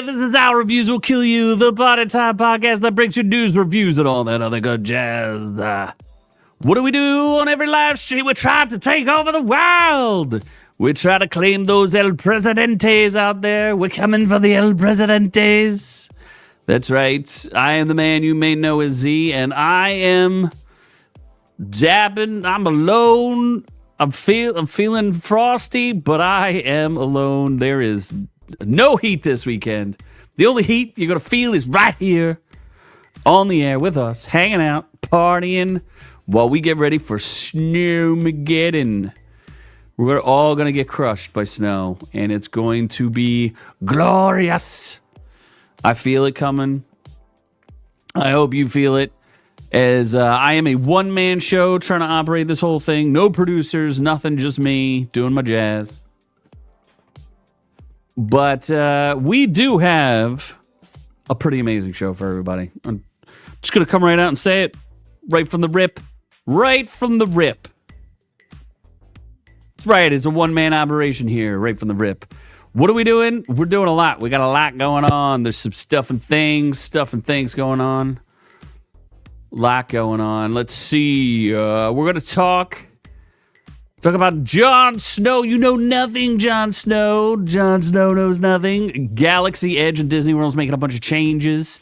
this is Our Reviews Will Kill You, the Party Time podcast that brings you news, reviews, and all that other good jazz. What do we do on every live stream? We try to take over the world. We try to claim those El Presidentes out there. We're coming for the El Presidentes. That's right. I am the man you may know as Z, and I am dabbing. I'm alone. I'm feeling frosty, but I am alone. There is no heat this weekend. The only heat you're going to feel is right here on the air with us, hanging out, partying, while we get ready for Snowmageddon. We're all going to get crushed by snow, and it's going to be glorious. I feel it coming. I hope you feel it, as I am a one-man show trying to operate this whole thing. No producers, nothing, just me doing my jazz. But we do have a pretty amazing show for everybody. I'm just going to come right out and say it right from the rip. Right from the rip. That's right, it's a one-man operation here, right from the rip. What are we doing? We're doing a lot. We got a lot going on. There's some stuff and things going on. A lot going on. Let's see. We're going to talk about Jon Snow. You know nothing, Jon Snow. Jon Snow knows nothing. Galaxy Edge and Disney World's making a bunch of changes.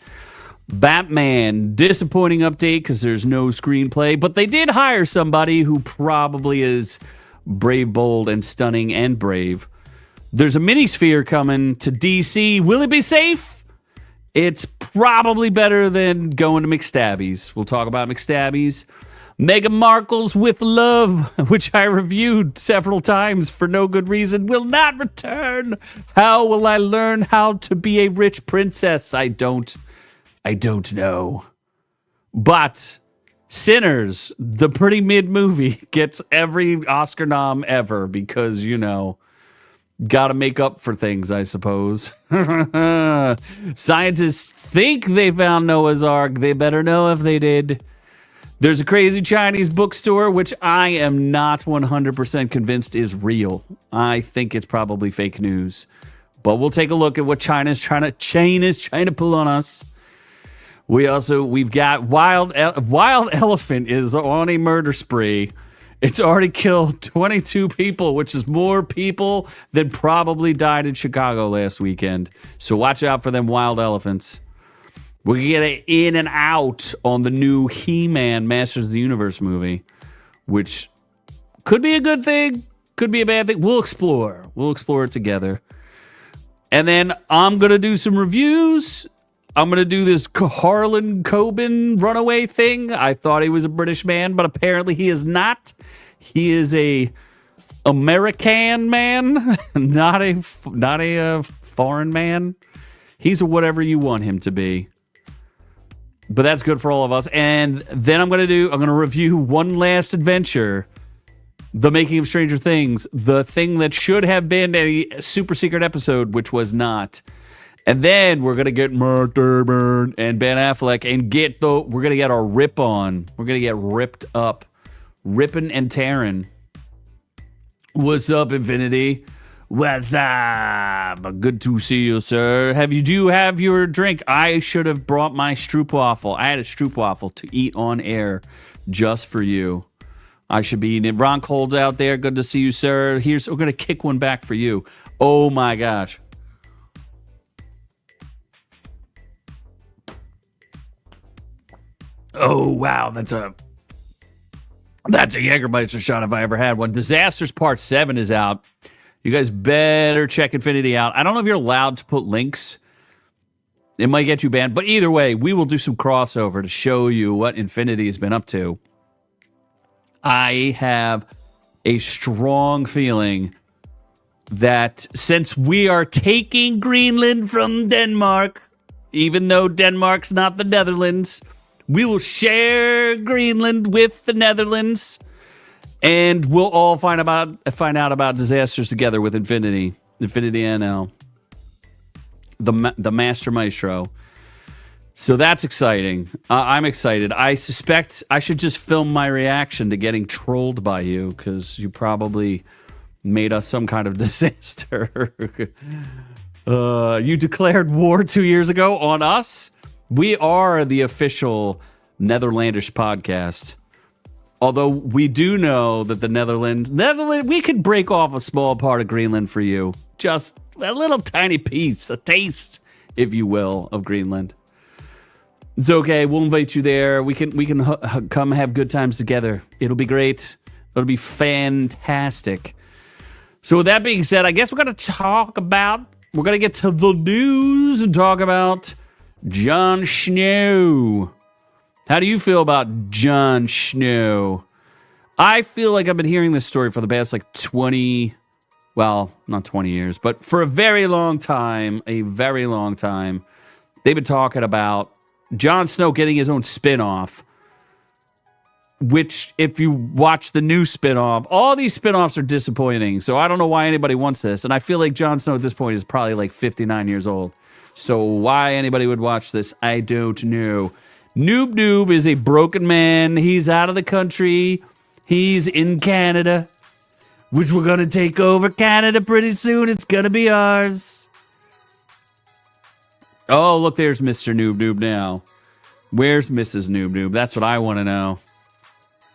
Batman, disappointing update because there's no screenplay, but they did hire somebody who probably is brave, bold, and stunning and brave. There's a minisphere coming to DC. Will it be safe? It's probably better than going to McStabbys. We'll talk about McStabbys. Meghan Markle's With Love, which I reviewed several times for no good reason, will not return. How will I learn how to be a rich princess? I don't know. But Sinners, the pretty mid movie, gets every Oscar nom ever because, you know, gotta make up for things, I suppose. Scientists think they found Noah's Ark. They better know if they did. There's a crazy Chinese bookstore, which I am not 100% convinced is real. I think it's probably fake news. But we'll take a look at what China's trying to pull on us. We've got Wild Elephant is on a murder spree. It's already killed 22 people, which is more people than probably died in Chicago last weekend. So watch out for them wild elephants. We get an in and out on the new He-Man Masters of the Universe movie, which could be a good thing, could be a bad thing. We'll explore. We'll explore it together. And then I'm going to do some reviews. I'm going to do this Harlan Coben runaway thing. I thought he was a British man, but apparently he is not. He is a American man, not a foreign man. He's a whatever you want him to be. But that's good for all of us. And then I'm going to review One Last Adventure, The Making of Stranger Things, the thing that should have been a super secret episode, which was not. And then we're going to get Matt Damon and Ben Affleck and we're going to get our rip on. We're going to get ripped up. Ripping and tearing. What's up, Infinity? What's up? Good to see you, sir. Do you have your drink? I should have brought my stroopwafel. I had a stroopwafel to eat on air just for you. I should be eating it. Ron Cole's out there. Good to see you, sir. We're going to kick one back for you. Oh, my gosh. Oh, wow. That's a Jägermeister shot if I ever had one. Disasters Part 7 is out. You guys better check Infinity out. I don't know if you're allowed to put links. It might get you banned. But either way, we will do some crossover to show you what Infinity has been up to. I have a strong feeling that since we are taking Greenland from Denmark, even though Denmark's not the Netherlands, we will share Greenland with the Netherlands. And we'll all find out about disasters together with Infinity NL, the Master Maestro. So that's exciting. I'm excited. I suspect I should just film my reaction to getting trolled by you because you probably made us some kind of disaster. You declared war 2 years ago on us. We are the official Netherlandish podcast. Although we do know that the Netherlands, we could break off a small part of Greenland for you. Just a little tiny piece, a taste, if you will, of Greenland. It's okay. We'll invite you there. We can come have good times together. It'll be great. It'll be fantastic. So with that being said, I guess we're going to get to the news and talk about Jon Snow. How do you feel about Jon Snow? I feel like I've been hearing this story for the past like 20, well, not 20 years, but for a very long time, they've been talking about Jon Snow getting his own spin-off, which if you watch the new spin-off, all these spin-offs are disappointing. So I don't know why anybody wants this. And I feel like Jon Snow at this point is probably like 59 years old. So why anybody would watch this, I don't know. Noob is a broken man. He's out of the country. He's in Canada, which we're going to take over Canada pretty soon. It's going to be ours. Oh, look, there's Mr. Noob now. Where's Mrs. Noob? That's what I want to know.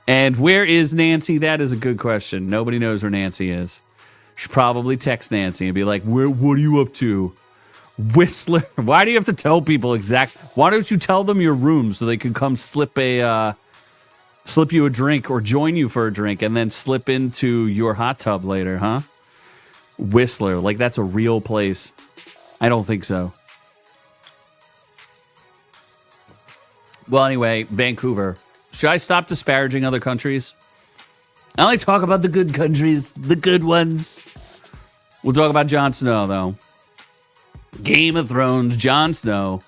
And where is Nancy? That is a good question. Nobody knows where Nancy is. Should probably text Nancy and be like, what are you up to? Whistler. Why do you have to tell people why don't you tell them your room so they can come slip you a drink or join you for a drink and then slip into your hot tub later, huh? Whistler. Like that's a real place. I don't think so. Well, anyway, Vancouver. Should I stop disparaging other countries? I only talk about the good countries, the good ones. We'll talk about Jon Snow, though. Game of Thrones, Jon Snow.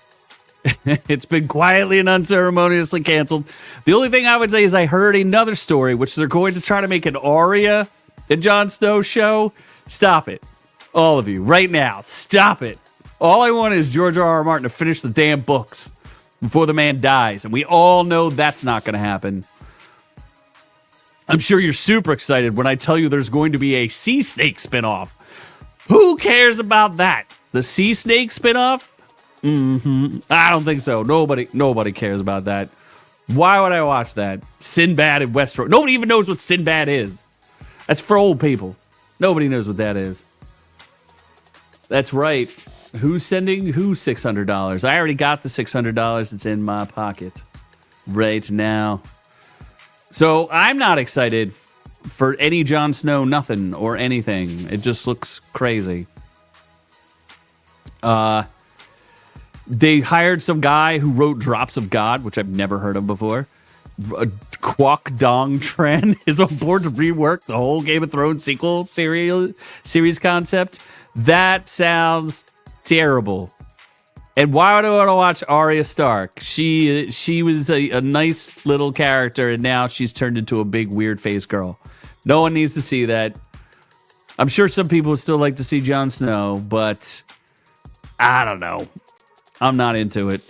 It's been quietly and unceremoniously canceled. The only thing I would say is I heard another story, which they're going to try to make an Arya and Jon Snow show. Stop it. All of you, right now. Stop it. All I want is George R.R. Martin to finish the damn books before the man dies. And we all know that's not going to happen. I'm sure you're super excited when I tell you there's going to be a sea snake spinoff. Who cares about that? The sea snake spinoff? I don't think so. Nobody cares about that. Why would I watch that? Sinbad and Westeros. Nobody even knows what Sinbad is. That's for old people. Nobody knows what that is. That's right. Who's sending who $600? I already got the $600 that's in my pocket right now. So I'm not excited for any Jon Snow nothing or anything. It just looks crazy. They hired some guy who wrote Drops of God, which I've never heard of before. Kwok Dong Tran is on board to rework the whole Game of Thrones sequel series concept. That sounds terrible. And why would I want to watch Arya Stark? She was a nice little character, and now she's turned into a big weird face girl. No one needs to see that. I'm sure some people would still like to see Jon Snow, but I don't know. I'm not into it.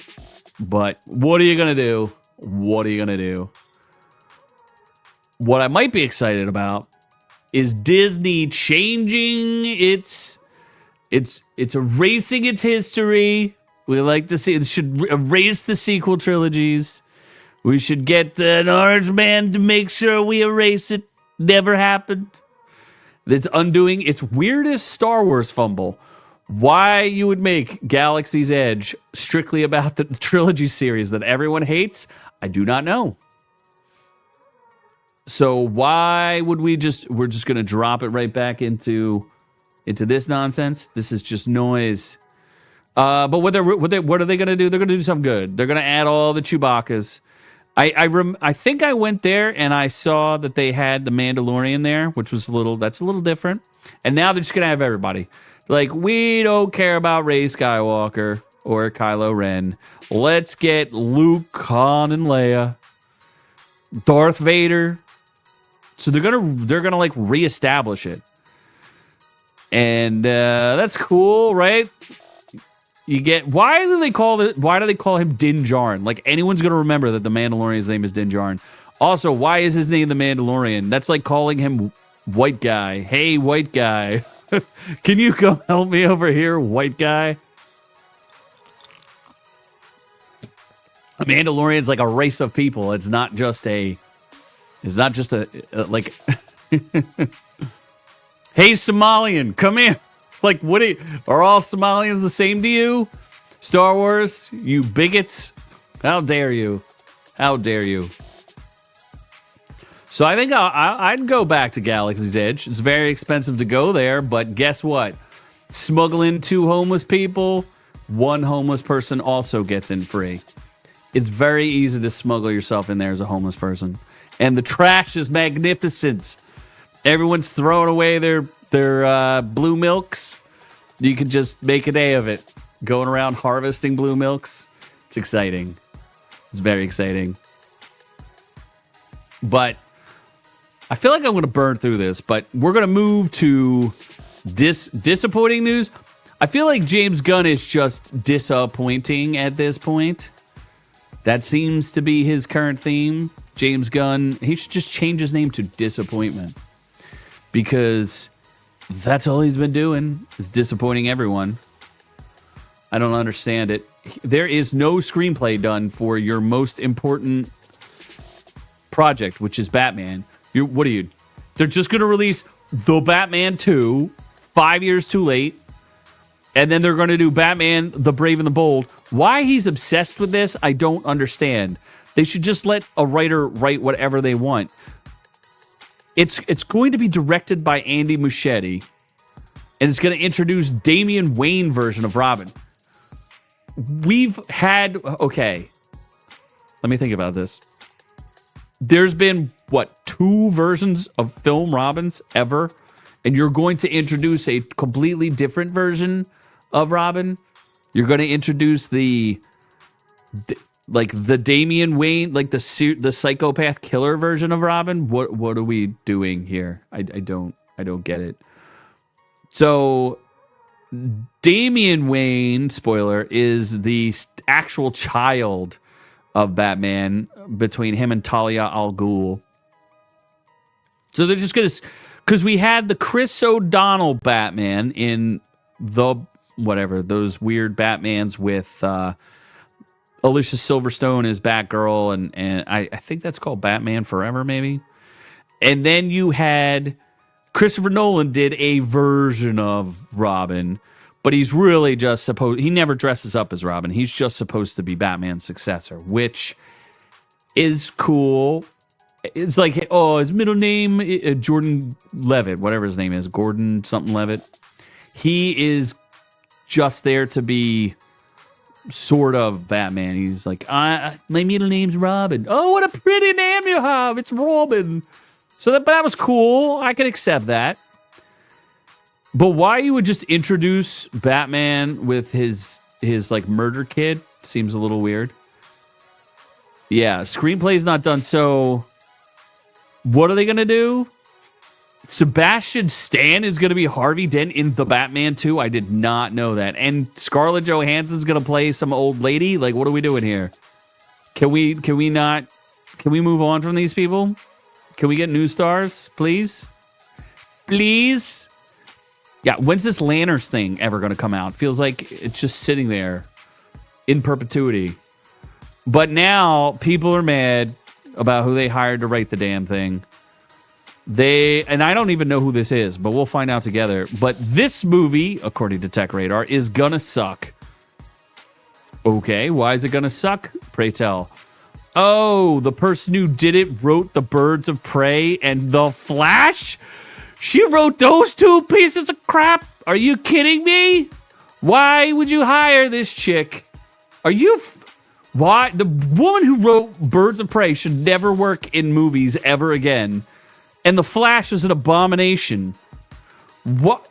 But what are you going to do? What are you going to do? What I might be excited about is Disney changing its erasing its history. We like to see it should erase the sequel trilogies. We should get an orange man to make sure we erase it. Never happened. It's undoing its weirdest Star Wars fumble. Why you would make Galaxy's Edge strictly about the trilogy series that everyone hates, I do not know. So why would we're just going to drop it right back into this nonsense? This is just noise. But what are they going to do? They're going to do something good. They're going to add all the Chewbaccas. I think I went there and I saw that they had the Mandalorian there, which was a little different. And now they're just going to have everybody. Like, we don't care about Rey Skywalker or Kylo Ren. Let's get Luke, Han, and Leia. Darth Vader. So they're gonna like reestablish it. And that's cool, right? Why do they call him Din Djarin? Like anyone's gonna remember that the Mandalorian's name is Din Djarin. Also, why is his name the Mandalorian? That's like calling him white guy. Hey, white guy. Can you come help me over here, white guy? Mandalorian's like a race of people. It's not just a like hey, Somalian, come here. Like, what are all Somalians the same to you? Star Wars, you bigots. How dare you? How dare you? So I think I'd go back to Galaxy's Edge. It's very expensive to go there, but guess what? Smuggle in 2 homeless people, 1 homeless person also gets in free. It's very easy to smuggle yourself in there as a homeless person. And the trash is magnificent. Everyone's throwing away their blue milks. You can just make a day of it. Going around harvesting blue milks. It's exciting. It's very exciting. But I feel like I'm going to burn through this. But we're going to move to disappointing news. I feel like James Gunn is just disappointing at this point. That seems to be his current theme. James Gunn, he should just change his name to Disappointment. Because that's all he's been doing, is disappointing everyone. I don't understand it. There is no screenplay done for your most important project, which is Batman. What are you? They're just going to release The Batman 2, 5 years too late. And then they're going to do Batman, The Brave and the Bold. Why he's obsessed with this, I don't understand. They should just let a writer write whatever they want. It's going to be directed by Andy Muschietti. And it's going to introduce Damian Wayne version of Robin. We've had... Okay. Let me think about this. There's been, 2 versions of film Robins ever? And you're going to introduce a completely different version of Robin? You're going to introduce the Damian Wayne, like the psychopath killer version of Robin? What are we doing here? I don't get it. So Damian Wayne, spoiler, is the actual child of Batman between him and Talia al Ghul. So they're just going to... Because we had the Chris O'Donnell Batman in those weird Batmans with Alicia Silverstone as Batgirl, and I think that's called Batman Forever, maybe. And then you had Christopher Nolan did a version of Robin, but he's really just he never dresses up as Robin. He's just supposed to be Batman's successor, which is cool. It's like, his middle name, Jordan Levitt, whatever his name is, Gordon something Levitt. He is just there to be sort of Batman. He's like, my middle name's Robin. Oh, what a pretty name you have. It's Robin. So that was cool. I can accept that. But why you would just introduce Batman with his like murder kid seems a little weird. Yeah, screenplay's not done. So what are they going to do? Sebastian Stan is going to be Harvey Dent in The Batman 2. I did not know that. And Scarlett Johansson's going to play some old lady. Like, what are we doing here? Can we move on from these people? Can we get new stars, please? Please? Yeah, when's this Lanterns thing ever going to come out? Feels like it's just sitting there in perpetuity. But now people are mad about who they hired to write the damn thing. And I don't even know who this is, but we'll find out together. But this movie, according to Tech Radar, is gonna suck. Okay, why is it gonna suck? Pray tell. Oh, the person who did it wrote The Birds of Prey and The Flash? She wrote those 2 pieces of crap? Are you kidding me? Why would you hire this chick? Are you... Why? The woman who wrote Birds of Prey should never work in movies ever again. And The Flash is an abomination. What?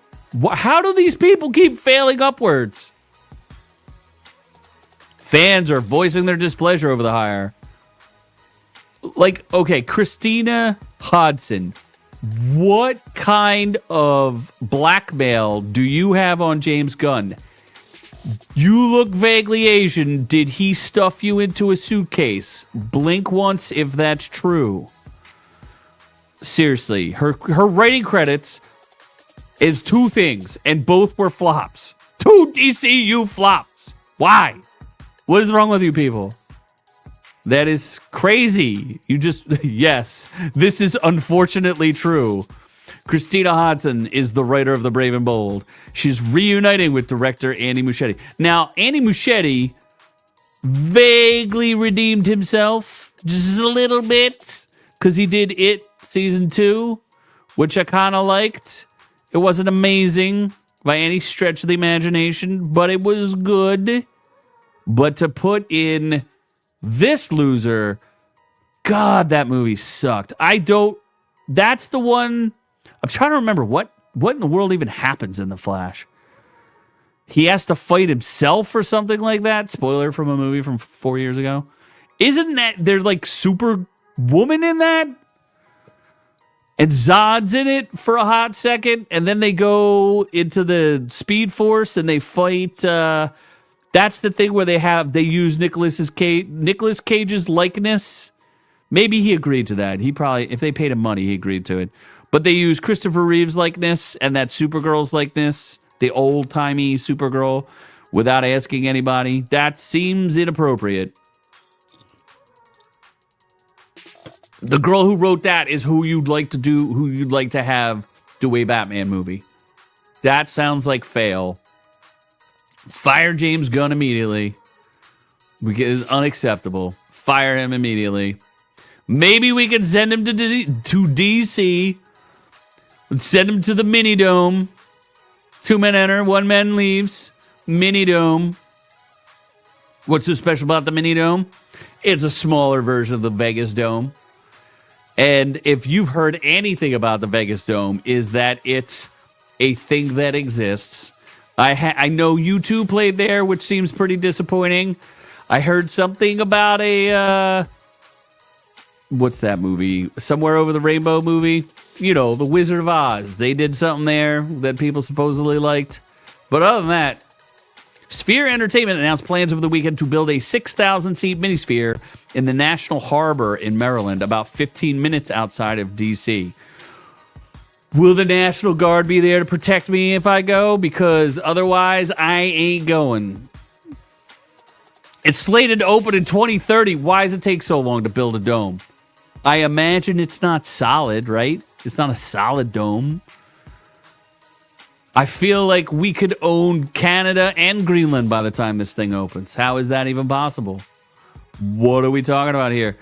How do these people keep failing upwards? Fans are voicing their displeasure over the hire. Like, okay, Christina Hodson. What kind of blackmail do you have on James Gunn? You look vaguely Asian. Did he stuff you into a suitcase? Blink once if that's true. Seriously, her writing credits is two things, and both were flops. Two DCU flops. Why? What is wrong with you people? That is crazy. You just, yes, this is unfortunately true. Christina Hodson is the writer of The Brave and Bold. She's reuniting with director Andy Muschietti. Now, Andy Muschietti vaguely redeemed himself just a little bit because he did It Season 2, which I kind of liked. It wasn't amazing by any stretch of the imagination, but it was good. But to put in this loser, God, that movie sucked. That's the one. I'm trying to remember what in the world even happens in The Flash. He has to fight himself or something like that. Spoiler from a movie from 4 years ago. Isn't that there's like Superwoman in that? And Zod's in it for a hot second, and then they go into the Speed Force and they fight. That's the thing where they use Nicolas Cage's likeness. Maybe he agreed to that. He probably, if they paid him money, he agreed to it. But they use Christopher Reeve's likeness and that Supergirl's likeness, the old-timey Supergirl, without asking anybody. That seems inappropriate. The girl who wrote that is who you'd like to have do a Batman movie. That sounds like fail. Fire James Gunn immediately. It is unacceptable. Fire him immediately. Maybe we could send him to DC. Send him to the Mini Dome. 2 men enter, 1 man leaves. Mini Dome. What's so special about the Mini Dome? It's a smaller version of the Vegas Dome. And if you've heard anything about the Vegas Dome, is that it's a thing that exists. I know you two played there, which seems pretty disappointing. I heard something about what's that movie? Somewhere Over the Rainbow movie? You know, The Wizard of Oz. They did something there that people supposedly liked. But other than that, Sphere Entertainment announced plans over the weekend to build a 6,000-seat minisphere in the National Harbor in Maryland, about 15 minutes outside of D.C. Will the National Guard be there to protect me if I go? Because otherwise, I ain't going. It's slated to open in 2030. Why does it take so long to build a dome? I imagine it's not solid, right? It's not a solid dome. I feel like we could own Canada and Greenland by the time this thing opens. How is that even possible? What are we talking about here?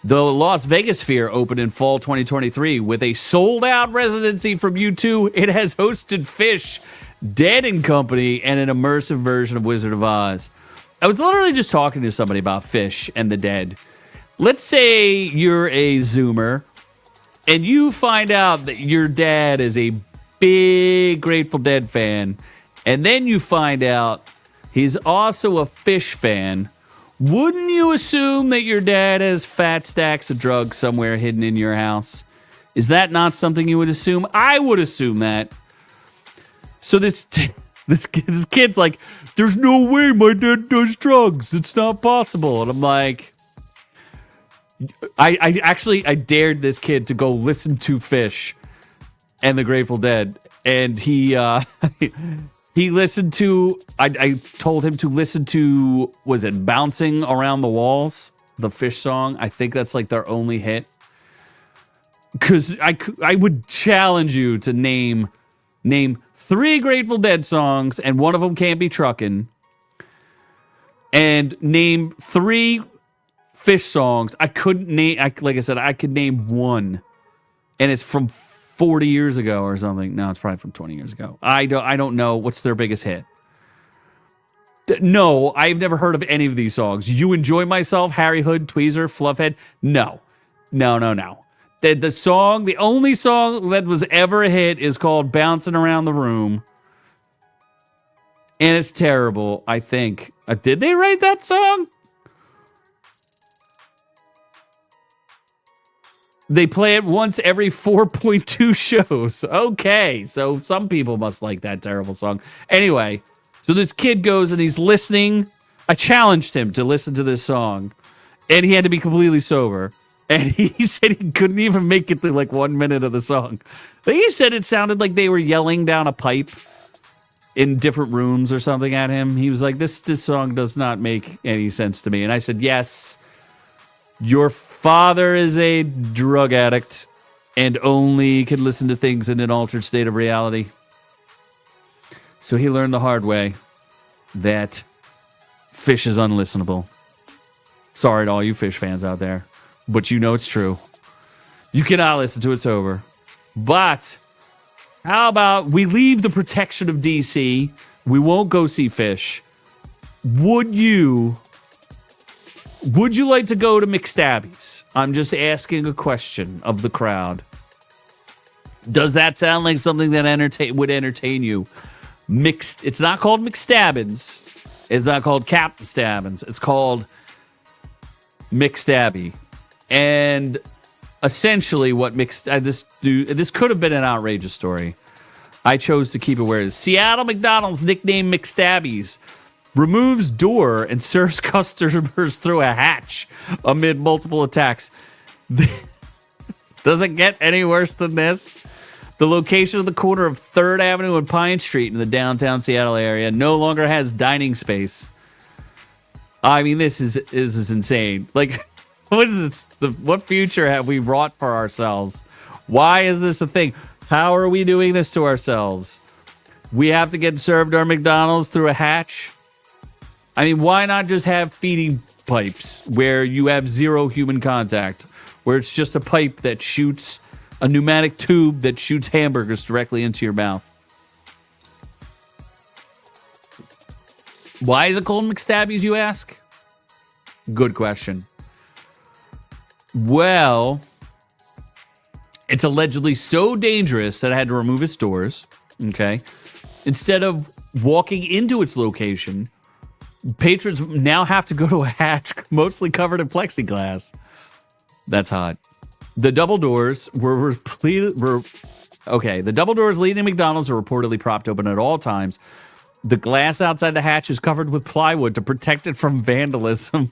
The Las Vegas Sphere opened in fall 2023 with a sold-out residency from U2. It has hosted Fish, Dead & Company, and an immersive version of Wizard of Oz. I was literally just talking to somebody about Fish and the Dead. Let's say you're a Zoomer, and you find out that your dad is a big Grateful Dead fan, and then you find out he's also a Fish fan. Wouldn't you assume that your dad has fat stacks of drugs somewhere hidden in your house? Is that not something you would assume? I would assume that. So this kid's like, there's no way my dad does drugs. It's not possible. And I'm like, I dared this kid to go listen to Fish and the Grateful Dead, and he listened to, I told him to listen to, was it Bouncing Around the Walls, the Fish song? I think that's like their only hit. Because I would challenge you to name 3 Grateful Dead songs, and one of them can't be Truckin', and name 3 Fish songs. I couldn't name, like I said, I could name one, and it's from 40 years ago or something. No, it's probably from 20 years ago. I don't know what's their biggest hit. No, I've never heard of any of these songs. You Enjoy Myself, Harry Hood, Tweezer, Fluffhead. No. The song, the only song that was ever a hit is called Bouncing Around the Room. And it's terrible, I think. Did they write that song? They play it once every 4.2 shows. Okay, so some people must like that terrible song. Anyway, so this kid goes and he's listening. I challenged him to listen to this song, and he had to be completely sober. And he said he couldn't even make it through like 1 minute of the song. He said it sounded like they were yelling down a pipe in different rooms or something at him. He was like, this song does not make any sense to me. And I said, yes, your father is a drug addict and only can listen to things in an altered state of reality. So he learned the hard way that Fish is unlistenable. Sorry to all you Fish fans out there, but you know it's true. You cannot listen to it sober. But how about we leave the protection of DC? We won't go see Fish. Would you like to go to McStabbys? I'm just asking a question of the crowd. Does that sound like something that would entertain you? It's not called McStabbins. It's not called Captain Stabbins. It's called McStabby. And essentially what this could have been an outrageous story. I chose to keep it where it is. Seattle McDonald's, nicknamed McStabbies, removes door and serves customers through a hatch amid multiple attacks. Does it get any worse than this? The location of the corner of 3rd Avenue and Pine Street in the downtown Seattle area no longer has dining space. I mean, this is insane. Like, what is this? What future have we wrought for ourselves? Why is this a thing? How are we doing this to ourselves? We have to get served our McDonald's through a hatch? I mean, why not just have feeding pipes where you have zero human contact, where it's just a pipe that shoots a pneumatic tube that shoots hamburgers directly into your mouth? Why is it called McStabbies, you ask? Good question. Well, it's allegedly so dangerous that I had to remove its doors. Okay. Instead of walking into its location, patrons now have to go to a hatch mostly covered in plexiglass. That's hot. The double doors the double doors leading to McDonald's are reportedly propped open at all times. The glass outside the hatch is covered with plywood to protect it from vandalism.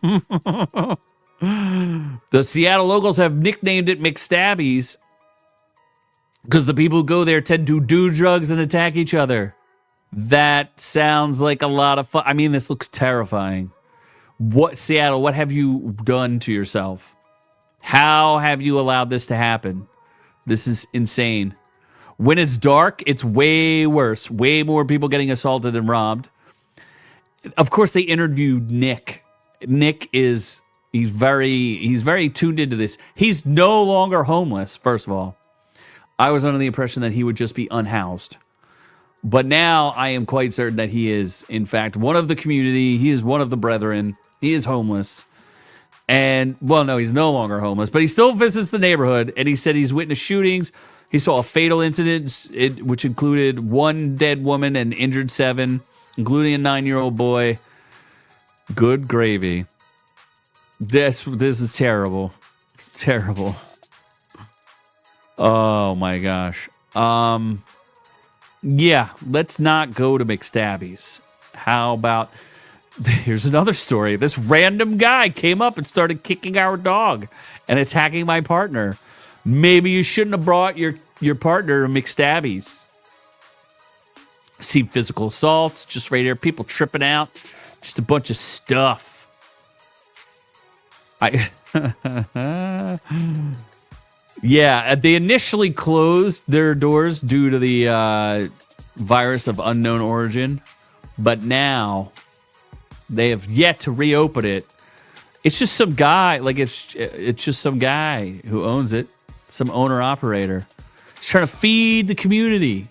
The Seattle locals have nicknamed it McStabbies because the people who go there tend to do drugs and attack each other. That sounds like a lot of fun. I mean, this looks terrifying. Seattle, what have you done to yourself? How have you allowed this to happen? This is insane. When it's dark, it's way worse. Way more people getting assaulted and robbed. Of course, they interviewed Nick. Nick he's very tuned into this. He's no longer homeless, first of all. I was under the impression that he would just be unhoused. But now I am quite certain that he is, in fact, one of the community. He is one of the brethren. He is homeless. And, well, no, he's no longer homeless, but he still visits the neighborhood, and he said he's witnessed shootings. He saw a fatal incident, which included 1 dead woman and injured 7, including a 9-year-old boy. Good gravy. This is terrible. Terrible. Oh, my gosh. Yeah, let's not go to McStabbies. How about... Here's another story. This random guy came up and started kicking our dog and attacking my partner. Maybe you shouldn't have brought your partner to McStabbies. See physical assaults just right here. People tripping out. Just a bunch of stuff. Yeah, they initially closed their doors due to the virus of unknown origin, but now they have yet to reopen it. It's just some guy, like it's just some guy who owns it, some owner-operator. He's trying to feed the community,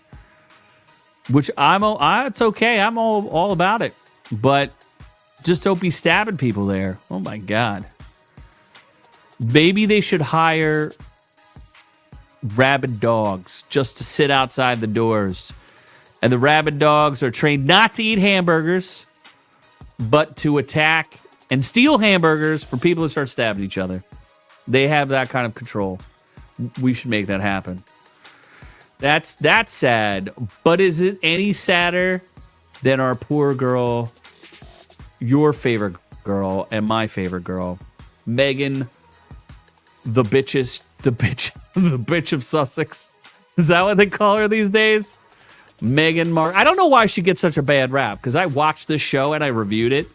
which it's okay. I'm all about it, but just don't be stabbing people there. Oh my God. Maybe they should hire rabid dogs just to sit outside the doors. And the rabid dogs are trained not to eat hamburgers, but to attack and steal hamburgers for people who start stabbing each other. They have that kind of control. We should make that happen. That's sad. But is it any sadder than our poor girl, your favorite girl, and my favorite girl, Meghan the bitch of Sussex. Is that what they call her these days? Meghan Markle. I don't know why she gets such a bad rap, because I watched this show and I reviewed it.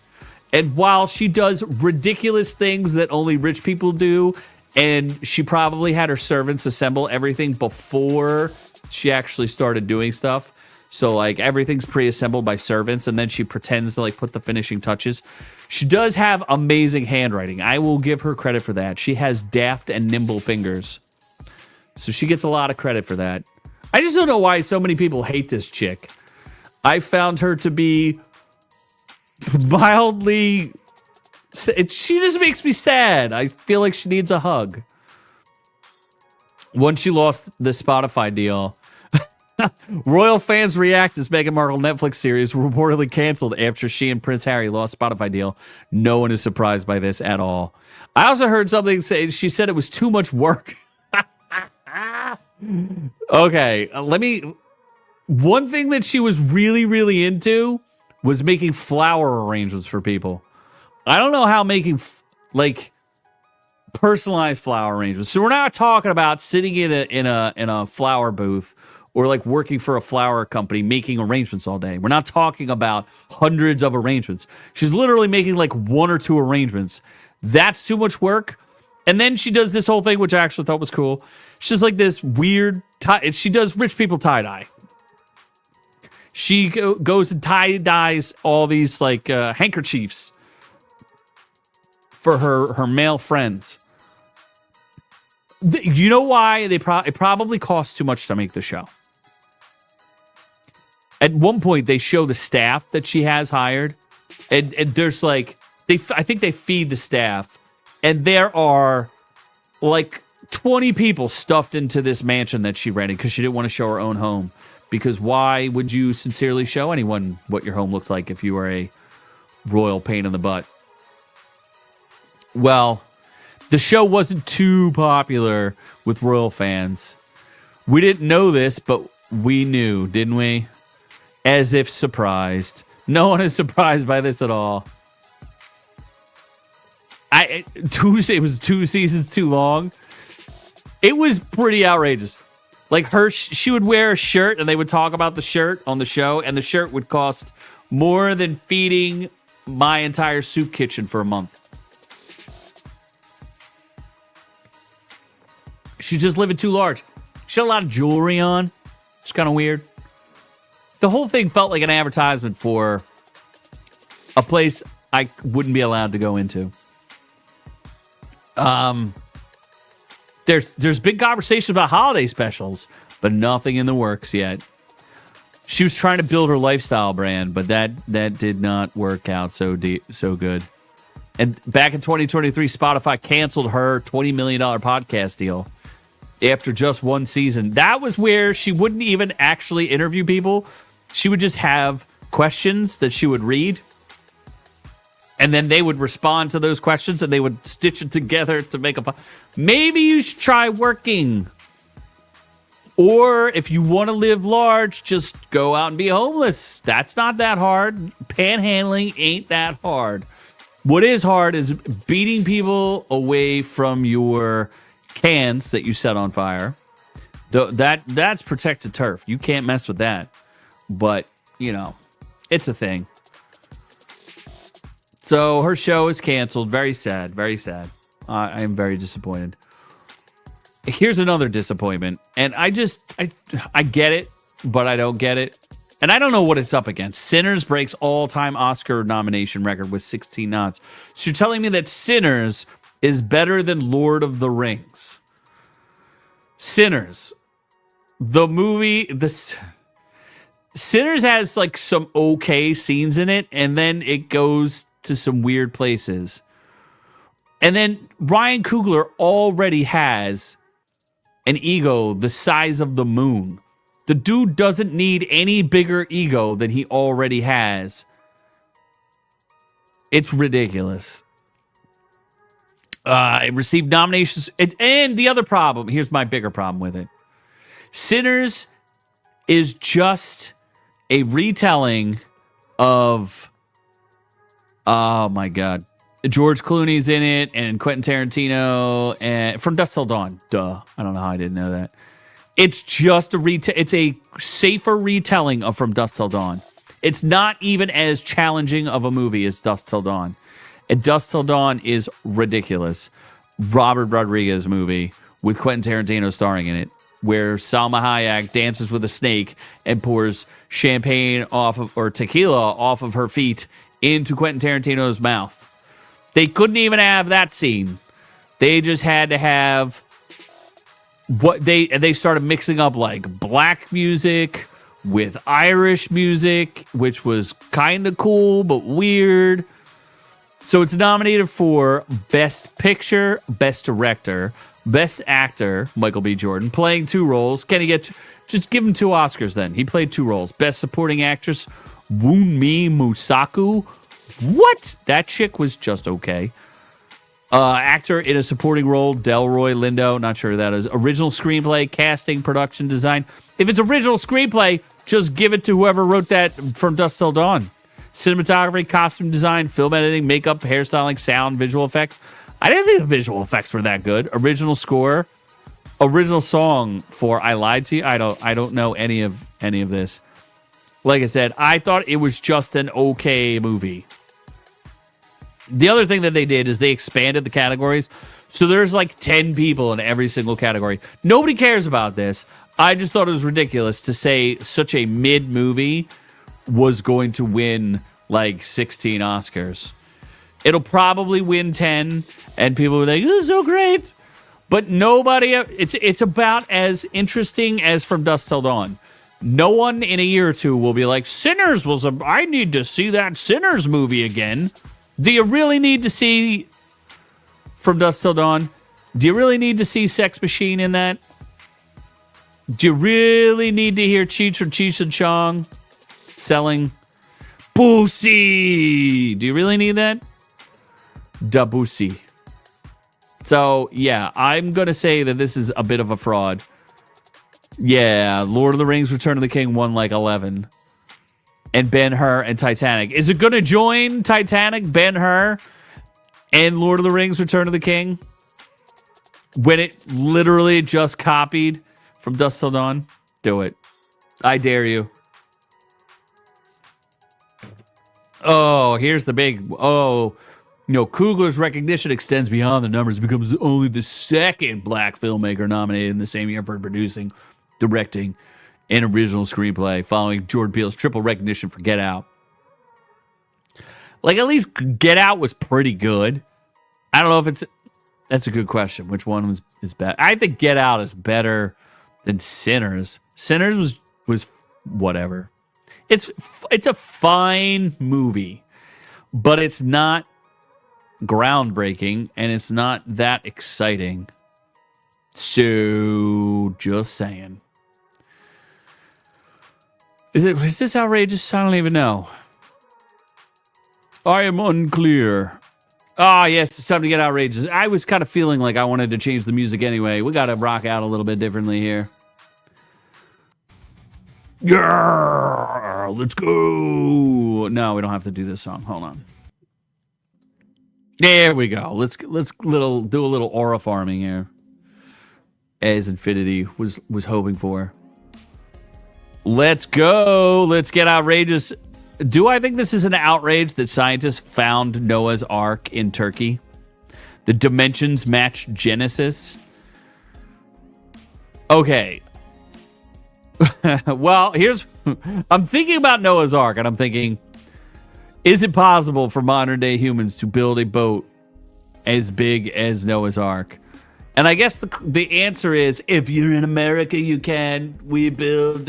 And while she does ridiculous things that only rich people do, and she probably had her servants assemble everything before she actually started doing stuff. So, like, everything's pre-assembled by servants, and then she pretends to, like, put the finishing touches. She does have amazing handwriting. I will give her credit for that. She has daft and nimble fingers. So she gets a lot of credit for that. I just don't know why so many people hate this chick. I found her to be mildly... She just makes me sad. I feel like she needs a hug. Once she lost the Spotify deal... Royal fans react as Meghan Markle Netflix series reportedly canceled after she and Prince Harry lost Spotify deal. No one is surprised by this at all. I also heard something say she said it was too much work. Okay, one thing that she was really, really into was making flower arrangements for people. I don't know how making personalized flower arrangements. So we're not talking about sitting in a flower booth or like working for a flower company, making arrangements all day. We're not talking about hundreds of arrangements. She's literally making like one or two arrangements. That's too much work. And then she does this whole thing, which I actually thought was cool. She's like this weird she does rich people tie-dye. She goes and tie-dyes all these like handkerchiefs for her male friends. You know why? It probably costs too much to make the show. At one point, they show the staff that she has hired, and there's like I think they feed the staff, and there are like 20 people stuffed into this mansion that she rented because she didn't want to show her own home. Because why would you sincerely show anyone what your home looked like if you were a royal pain in the butt? Well, the show wasn't too popular with royal fans. We didn't know this, but we knew, didn't we? As if surprised. No one is surprised by this at all. It was 2 seasons too long. It was pretty outrageous. Like she would wear a shirt and they would talk about the shirt on the show, and the shirt would cost more than feeding my entire soup kitchen for a month. She's just living too large. She had a lot of jewelry on. It's kind of weird. The whole thing felt like an advertisement for a place I wouldn't be allowed to go into. There's big conversations about holiday specials, but nothing in the works yet. She was trying to build her lifestyle brand, but that did not work out so good. And back in 2023, Spotify canceled her $20 million podcast deal after just one season. That was where she wouldn't even actually interview people. She would just have questions that she would read, and then they would respond to those questions, and they would stitch it together to make a... Maybe you should try working. Or if you want to live large, just go out and be homeless. That's not that hard. Panhandling ain't that hard. What is hard is beating people away from your cans that you set on fire. That's protected turf. You can't mess with that. But, you know, it's a thing. So her show is canceled. Very sad. Very sad. I am very disappointed. Here's another disappointment. And I get it, but I don't get it. And I don't know what it's up against. Sinners breaks all-time Oscar nomination record with 16 nods. So you're telling me that Sinners is better than Lord of the Rings? Sinners. The movie... Sinners has like some okay scenes in it, and then it goes to some weird places. And then Ryan Coogler already has an ego the size of the moon. The dude doesn't need any bigger ego than he already has. It's ridiculous. It received nominations. And the other problem, here's my bigger problem with it. Sinners is just a retelling of, oh my God, George Clooney's in it, and Quentin Tarantino, and from Dusk Till Dawn. Duh. I don't know how I didn't know that. It's just it's a safer retelling of From Dusk Till Dawn. It's not even as challenging of a movie as Dusk Till Dawn. And Dusk Till Dawn is ridiculous. Robert Rodriguez movie with Quentin Tarantino starring in it, where Salma Hayek dances with a snake and pours champagne or tequila off of her feet into Quentin Tarantino's mouth. They couldn't even have that scene. They just had to have what they started mixing up like black music with Irish music, which was kind of cool but weird. So it's nominated for Best Picture, Best Director, Best Actor, Michael B. Jordan, playing 2 roles. Can he get... Just give him 2 Oscars then. He played 2 roles. Best Supporting Actress, Wunmi Musaku. What? That chick was just okay. Actor in a supporting role, Delroy Lindo. Not sure who that is. Original screenplay, casting, production, design. If it's original screenplay, just give it to whoever wrote that From Dusk Till Dawn. Cinematography, costume design, film editing, makeup, hairstyling, sound, visual effects. I didn't think the visual effects were that good. Original score, original song for I Lied to You. I don't know any of this. Like I said, I thought it was just an okay movie. The other thing that they did is they expanded the categories. So there's like 10 people in every single category. Nobody cares about this. I just thought it was ridiculous to say such a mid movie was going to win like 16 Oscars. It'll probably win 10, and people will be like, this is so great. But nobody, it's about as interesting as From Dusk Till Dawn. No one in a year or two will be like, Sinners I need to see that Sinners movie again. Do you really need to see From Dusk Till Dawn? Do you really need to see Sex Machine in that? Do you really need to hear Cheech and Cheech and Chong selling Boosie? Do you really need that? Da Boosie. So, yeah, I'm going to say that this is a bit of a fraud. Yeah, Lord of the Rings, Return of the King won like 11. And Ben-Hur and Titanic. Is it going to join Titanic, Ben-Hur, and Lord of the Rings, Return of the King? When it literally just copied From Dusk Till Dawn? Do it. I dare you. Oh, here's the big... Oh, Coogler's recognition extends beyond the numbers. It becomes only the second black filmmaker nominated in the same year for producing, directing, and original screenplay, following Jordan Peele's triple recognition for Get Out. Like, at least Get Out was pretty good. I don't know if it's... That's a good question. Which one is better? I think Get Out is better than Sinners. Sinners was whatever. It's a fine movie, but it's not groundbreaking, and it's not that exciting. So, just saying. Is this outrageous? I don't even know. I am unclear. Ah, yes, it's time to get outrageous. I was kind of feeling like I wanted to change the music anyway. We got to rock out a little bit differently here. Yeah, let's go. No, we don't have to do this song. Hold on. There we go. Let's do a little aura farming here, as Infinity was hoping for. Let's go. Let's get outrageous. Do I think this is an outrage that scientists found Noah's Ark in Turkey? The dimensions match Genesis. Okay. Well, I'm thinking about Noah's Ark, and I'm thinking, is it possible for modern day humans to build a boat as big as Noah's Ark? And I guess the answer is, if you're in America, you can. We build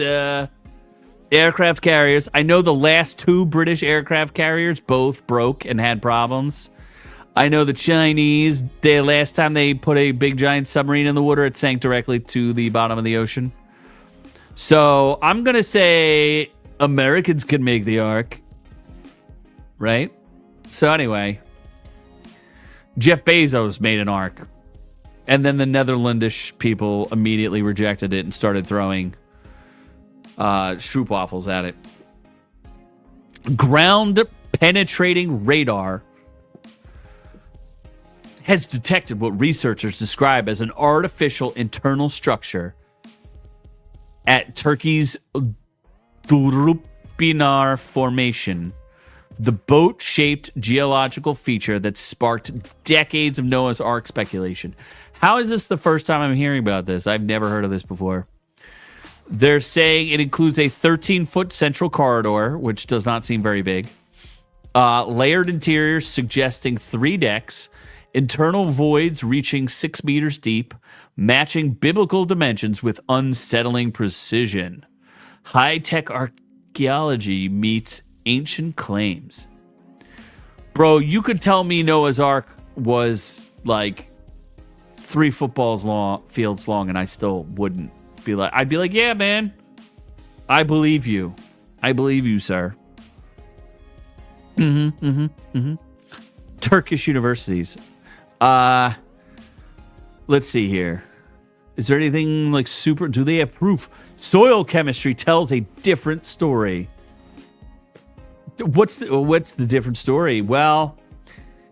aircraft carriers. I know the last 2 British aircraft carriers both broke and had problems. I know the Chinese, the last time they put a big giant submarine in the water, it sank directly to the bottom of the ocean. So I'm going to say Americans can make the Ark. Right? So anyway, Jeff Bezos made an Ark. And then the Netherlandish people immediately rejected it and started throwing stroopwafels at it. Ground penetrating radar. has detected what researchers describe as an artificial internal structure at Turkey's Durupinar Formation, the boat-shaped geological feature that sparked decades of Noah's Ark speculation. How is this the first time I'm hearing about this? I've never heard of this before. They're saying it includes a 13-foot central corridor, which does not seem very big, layered interiors suggesting 3 decks, internal voids reaching 6 meters deep, matching biblical dimensions with unsettling precision. High-tech archaeology meets ancient claims. Bro, you could tell me Noah's Ark was like 3 fields long, and I still wouldn't be like, I'd be like, yeah, man, I believe you. I believe you, sir. Turkish universities. Let's see here. Is there anything like super? Do they have proof? Soil chemistry tells a different story. What's the different story? Well,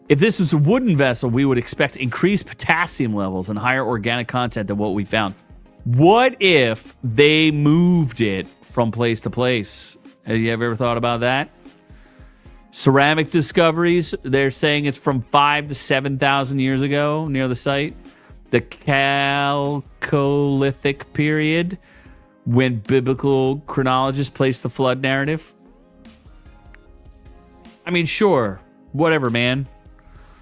if this was a wooden vessel, we would expect increased potassium levels and higher organic content than what we found. What if they moved it from place to place? Have you ever thought about that? Ceramic discoveries, they're saying it's from 5,000 to 7,000 years ago near the site. The Chalcolithic period, when biblical chronologists place the flood narrative. I mean, sure, whatever, man.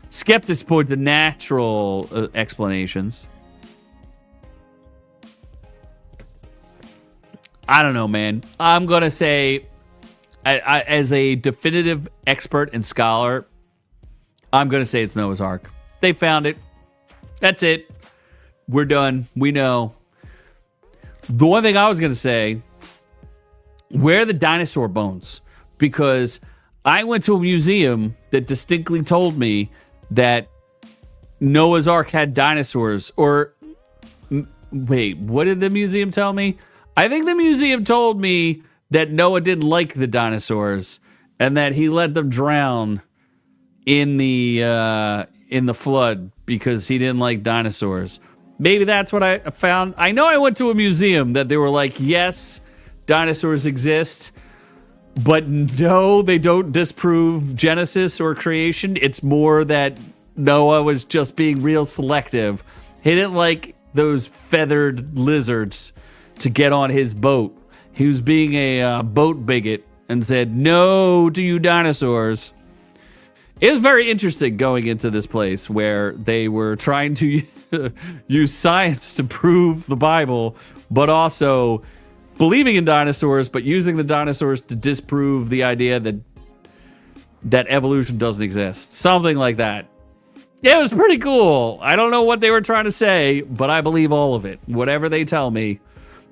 Skeptics point to natural explanations. I don't know, man. I'm going to say, as a definitive expert and scholar, I'm going to say it's Noah's Ark. They found it. That's it. We're done. We know. The one thing I was going to say, where are the dinosaur bones? Because I went to a museum that distinctly told me that Noah's Ark had dinosaurs. Or, wait, what did the museum tell me? I think the museum told me that Noah didn't like the dinosaurs and that he let them drown in the flood because he didn't like dinosaurs. Maybe that's what I found. I know I went to a museum that they were like, yes, dinosaurs exist, but no, they don't disprove Genesis or creation. It's more that Noah was just being real selective. He didn't like those feathered lizards to get on his boat. He was being a boat bigot and said, no to you dinosaurs. It was very interesting going into this place where they were trying to use science to prove the Bible, but also believing in dinosaurs, but using the dinosaurs to disprove the idea that evolution doesn't exist. Something like that. Yeah, it was pretty cool. I don't know what they were trying to say, but I believe all of it. Whatever they tell me.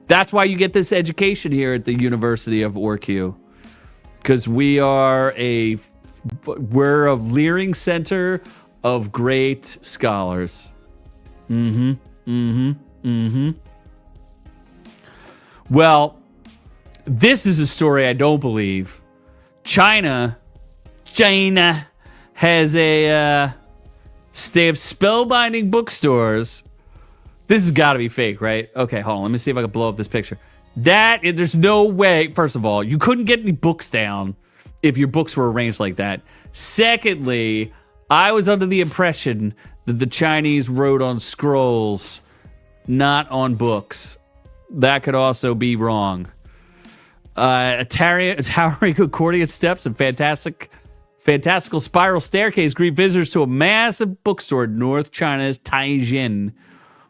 That's why you get this education here at the University of OrQ. Because we're a leering center of great scholars. Well, this is a story I don't believe. China has they have spellbinding bookstores. This has got to be fake, right? Okay, hold on. Let me see if I can blow up this picture. There's no way. First of all, you couldn't get any books down if your books were arranged like that. Secondly, I was under the impression that the Chinese wrote on scrolls, not on books. That could also be wrong. Towering accordion steps and fantastical spiral staircase greet visitors to a massive bookstore in North China's Tianjin,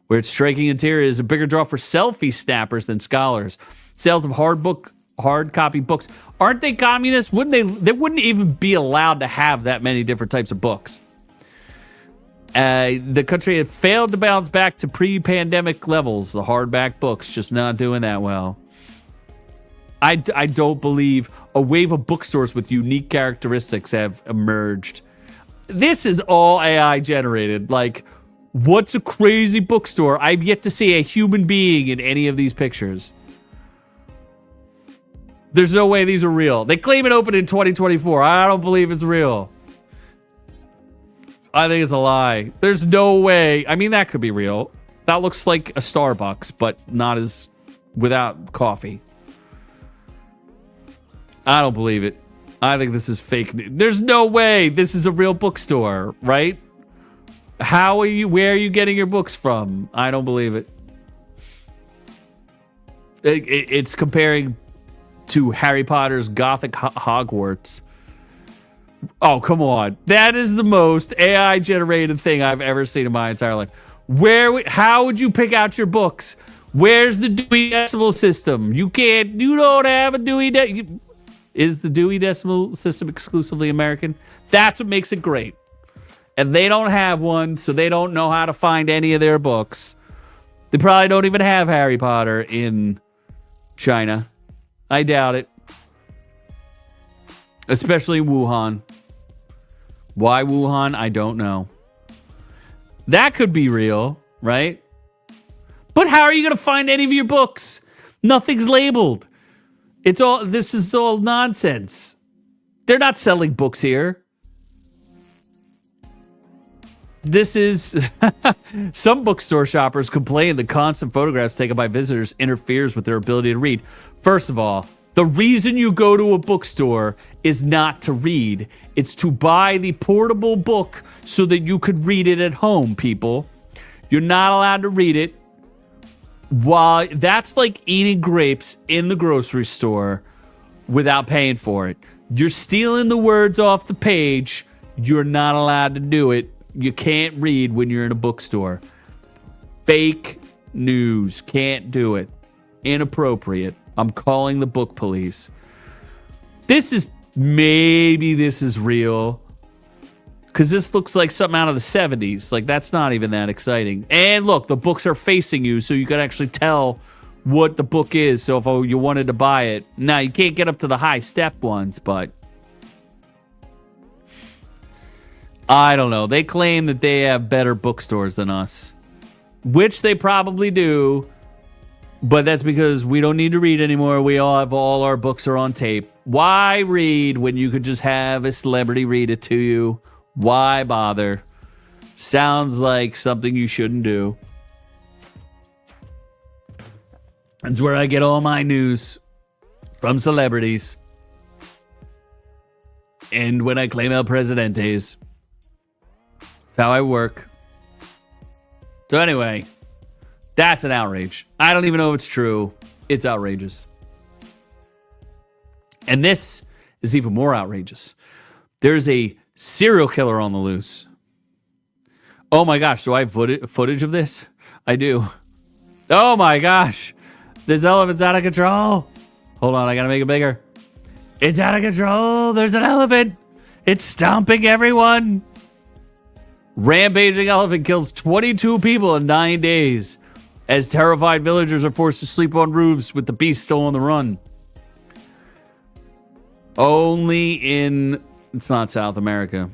where its striking interior is a bigger draw for selfie snappers than scholars. Sales of hard copy books. Aren't they communists? They wouldn't even be allowed to have that many different types of books. The country had failed to bounce back to pre-pandemic levels. The hardback books just not doing that well. I don't believe a wave of bookstores with unique characteristics have emerged. This is all AI generated. Like, what's a crazy bookstore? I've yet to see a human being in any of these pictures. There's no way these are real. They claim it opened in 2024. I don't believe it's real. I think it's a lie. There's no way. I mean, that could be real. That looks like a Starbucks, but not as without coffee. I don't believe it. I think this is fake news. There's no way this is a real bookstore, right? How are you? Where are you getting your books from? I don't believe it. It's comparing to Harry Potter's Gothic Hogwarts. Oh, come on. That is the most AI-generated thing I've ever seen in my entire life. How would you pick out your books? Where's the Dewey Decimal System? You don't have a Dewey Is the Dewey Decimal System exclusively American? That's what makes it great. And they don't have one, so they don't know how to find any of their books. They probably don't even have Harry Potter in China. I doubt it. Especially Wuhan. Why Wuhan? I don't know. That could be real, right? But how are you going to find any of your books? Nothing's labeled. This is all nonsense. They're not selling books here. This is some bookstore shoppers complain the constant photographs taken by visitors interferes with their ability to read. First of all, the reason you go to a bookstore is not to read. It's to buy the portable book so that you could read it at home, people. You're not allowed to read it. While that's like eating grapes in the grocery store without paying for it. You're stealing the words off the page. You're not allowed to do it. You can't read when you're in a bookstore. Fake news. Can't do it. Inappropriate. I'm calling the book police. Maybe this is real. Because this looks like something out of the 70s. Like, that's not even that exciting. And look, the books are facing you, so you can actually tell what the book is. So if you wanted to buy it. Now, you can't get up to the high step ones, but I don't know. They claim that they have better bookstores than us, which they probably do. But that's because we don't need to read anymore. We all our books are on tape. Why read when you could just have a celebrity read it to you? Why bother? Sounds like something you shouldn't do. That's where I get all my news, from celebrities. And when I claim El Presidentes. That's how I work. So anyway, that's an outrage. I don't even know if it's true. It's outrageous. And this is even more outrageous. There's a serial killer on the loose. Oh my gosh, do I have footage of this? I do. Oh my gosh. This elephant's out of control. Hold on, I gotta make it bigger. It's out of control. There's an elephant. It's stomping everyone. Rampaging elephant kills 22 people in 9 days as terrified villagers are forced to sleep on roofs with the beast still on the run. It's not South America.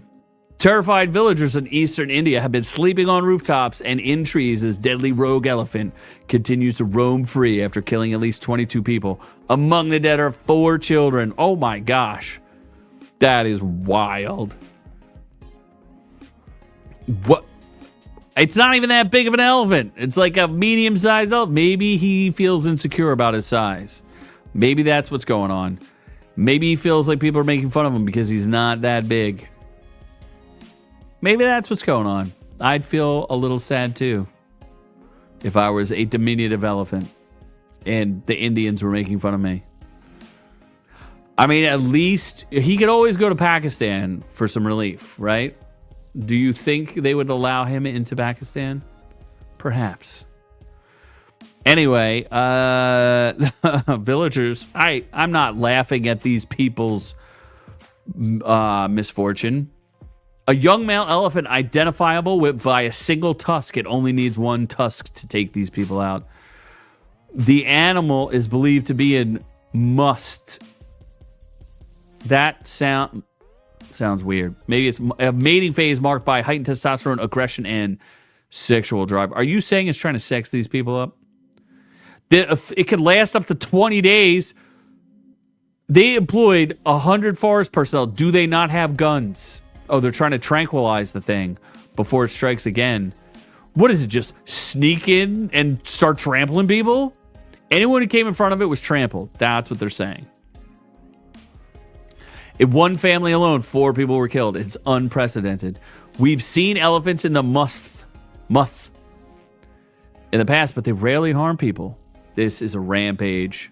Terrified villagers in eastern India have been sleeping on rooftops and in trees as deadly rogue elephant continues to roam free after killing at least 22 people. Among the dead are 4 children. Oh my gosh. That is wild. What? It's not even that big of an elephant. It's like a medium-sized elephant. Maybe he feels insecure about his size. Maybe that's what's going on. Maybe he feels like people are making fun of him because he's not that big. Maybe that's what's going on. I'd feel a little sad too if I was a diminutive elephant and the Indians were making fun of me. I mean, at least he could always go to Pakistan for some relief, right? Do you think they would allow him into Pakistan? Perhaps. Anyway, villagers, I'm not laughing at these people's misfortune. A young male elephant identifiable by a single tusk. It only needs one tusk to take these people out. The animal is believed to be in must. That sounds weird. Maybe it's a mating phase marked by heightened testosterone, aggression, and sexual drive. Are you saying it's trying to sex these people up? It could last up to 20 days. They employed 100 forest personnel. Do they not have guns? Oh, they're trying to tranquilize the thing before it strikes again. What is it, just sneak in and start trampling people? Anyone who came in front of it was trampled. That's what they're saying. In one family alone, 4 people were killed. It's unprecedented. We've seen elephants in the muth in the past, but they rarely harm people. This is a rampage.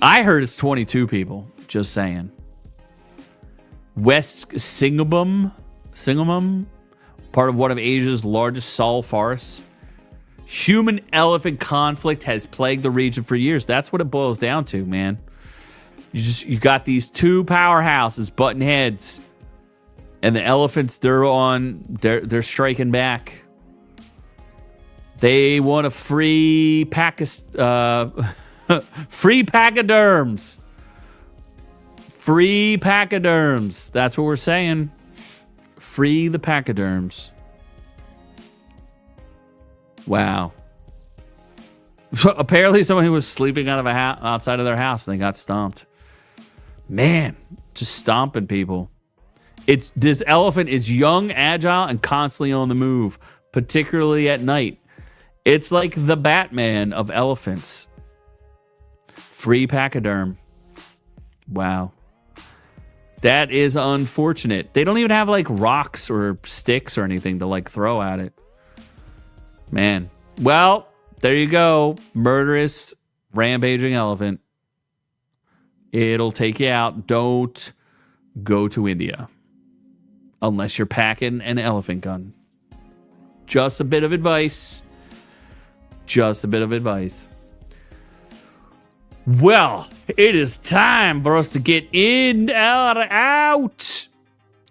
I heard it's 22 people. Just saying. West Singabum, part of one of Asia's largest sal forests. Human-elephant conflict has plagued the region for years. That's what it boils down to, man. You got these 2 powerhouses butting heads, and the elephants, they're striking back. They want a free free pachyderms. Free pachyderms. That's what we're saying. Free the pachyderms. Wow. Apparently someone who was sleeping out of outside of their house and they got stomped. Man, just stomping people. This elephant is young, agile, and constantly on the move, particularly at night. It's like the Batman of elephants. Free pachyderm. Wow. That is unfortunate. They don't even have like rocks or sticks or anything to like throw at it. Man. Well, there you go. Murderous, rampaging elephant. It'll take you out. Don't go to India. Unless you're packing an elephant gun. Just a bit of advice. Just a bit of advice. Well, it is time for us to get in or out.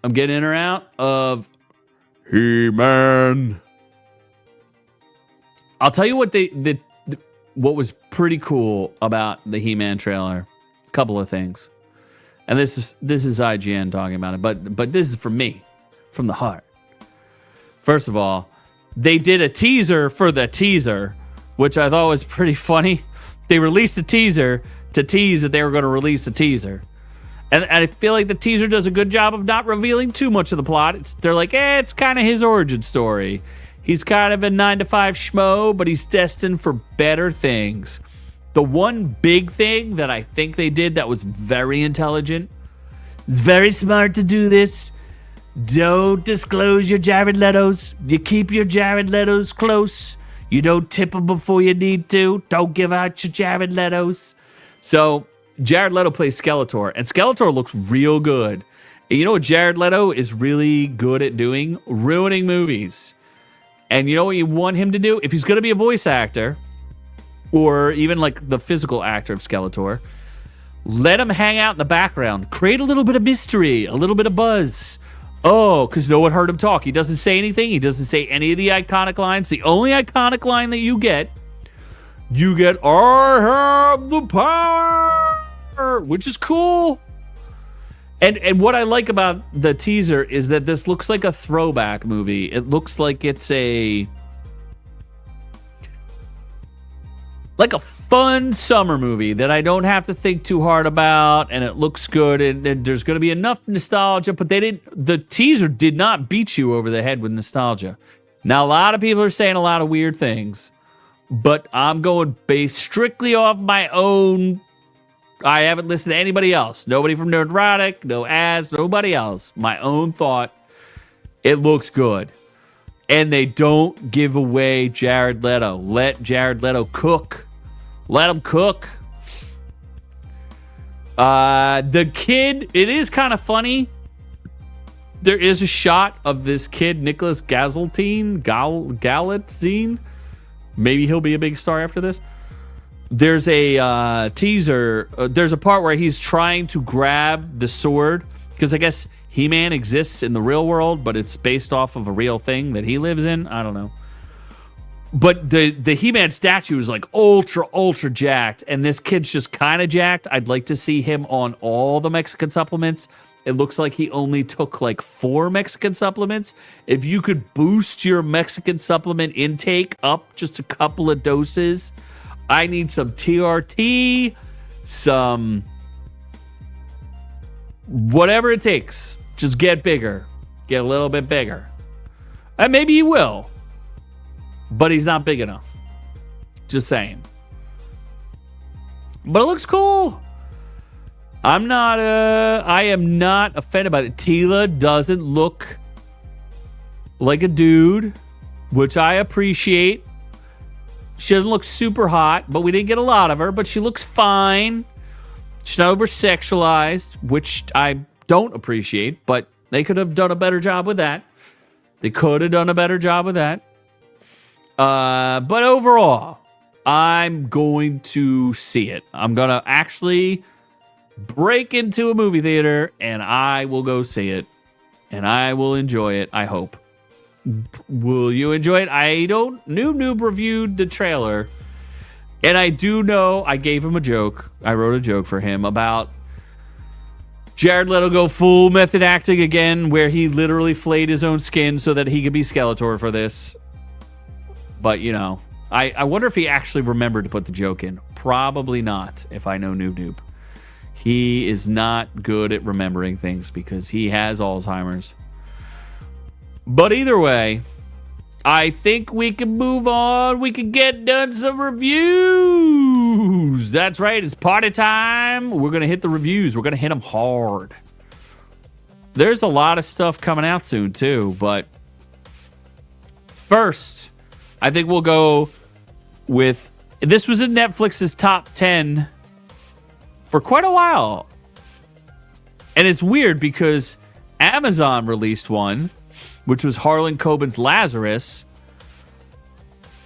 I'm getting in or out of He-Man. I'll tell you what what was pretty cool about the He-Man trailer. A couple of things. And this is IGN talking about it, but this is from me, from the heart. First of all, they did a teaser for the teaser, which I thought was pretty funny. They released a teaser to tease that they were going to release a teaser. And I feel like the teaser does a good job of not revealing too much of the plot. They're like, it's kind of his origin story. He's kind of a 9-to-5 schmo, but he's destined for better things. The one big thing that I think they did that was very intelligent, it's very smart to do this. Don't disclose your Jared Leto's. You keep your Jared Leto's close. You don't tip them before you need to. Don't give out your Jared Leto's. So Jared Leto plays Skeletor, and Skeletor looks real good. And you know what Jared Leto is really good at doing? Ruining movies. And you know what you want him to do? If he's going to be a voice actor, or even like the physical actor of Skeletor, let him hang out in the background. Create a little bit of mystery, a little bit of buzz. Oh, because no one heard him talk. He doesn't say anything. He doesn't say any of the iconic lines. The only iconic line that you get, I have the power, which is cool. And what I like about the teaser is that this looks like a throwback movie. It looks like it's a fun summer movie that I don't have to think too hard about, and it looks good, and there's going to be enough nostalgia, but the teaser did not beat you over the head with nostalgia. Now, a lot of people are saying a lot of weird things, but I'm going based strictly off my own. I haven't listened to anybody else. Nobody from Nerdrotic, no ads, nobody else. My own thought. It looks good. And they don't give away Jared Leto. Let Jared Leto cook. Let him cook. The kid, it is kind of funny. There is a shot of this kid, Nicholas Galitzine. Maybe he'll be a big star after this. There's a teaser. There's a part where he's trying to grab the sword. Because I guess He-Man exists in the real world, but it's based off of a real thing that he lives in. I don't know. But the He-Man statue is like ultra, ultra jacked. And this kid's just kind of jacked. I'd like to see him on all the Mexican supplements. It looks like he only took like 4 Mexican supplements. If you could boost your Mexican supplement intake up just a couple of doses. I need some TRT, some whatever it takes. Just get bigger. Get a little bit bigger. And maybe he will. But he's not big enough. Just saying. But it looks cool. I am not offended by it. Tila doesn't look like a dude, which I appreciate. She doesn't look super hot, but we didn't get a lot of her, but she looks fine. She's not over-sexualized, which I don't appreciate, but they could have done a better job with that. But overall, I'm going to see it. I'm going to actually break into a movie theater, and I will go see it, and I will enjoy it, I hope. Will you enjoy it? Noob reviewed the trailer, and I do know I gave him a joke. I wrote a joke for him about Jared Leto go full method acting again, where he literally flayed his own skin so that he could be Skeletor for this. But, you know, I wonder if he actually remembered to put the joke in. Probably not, if I know Noob. He is not good at remembering things because he has Alzheimer's. But either way, I think we can move on. We can get done some reviews. That's right. It's party time. We're going to hit the reviews. We're going to hit them hard. There's a lot of stuff coming out soon, too. But first, I think we'll go with... This was in Netflix's top 10 for quite a while. And it's weird because Amazon released one, which was Harlan Coben's Lazarus.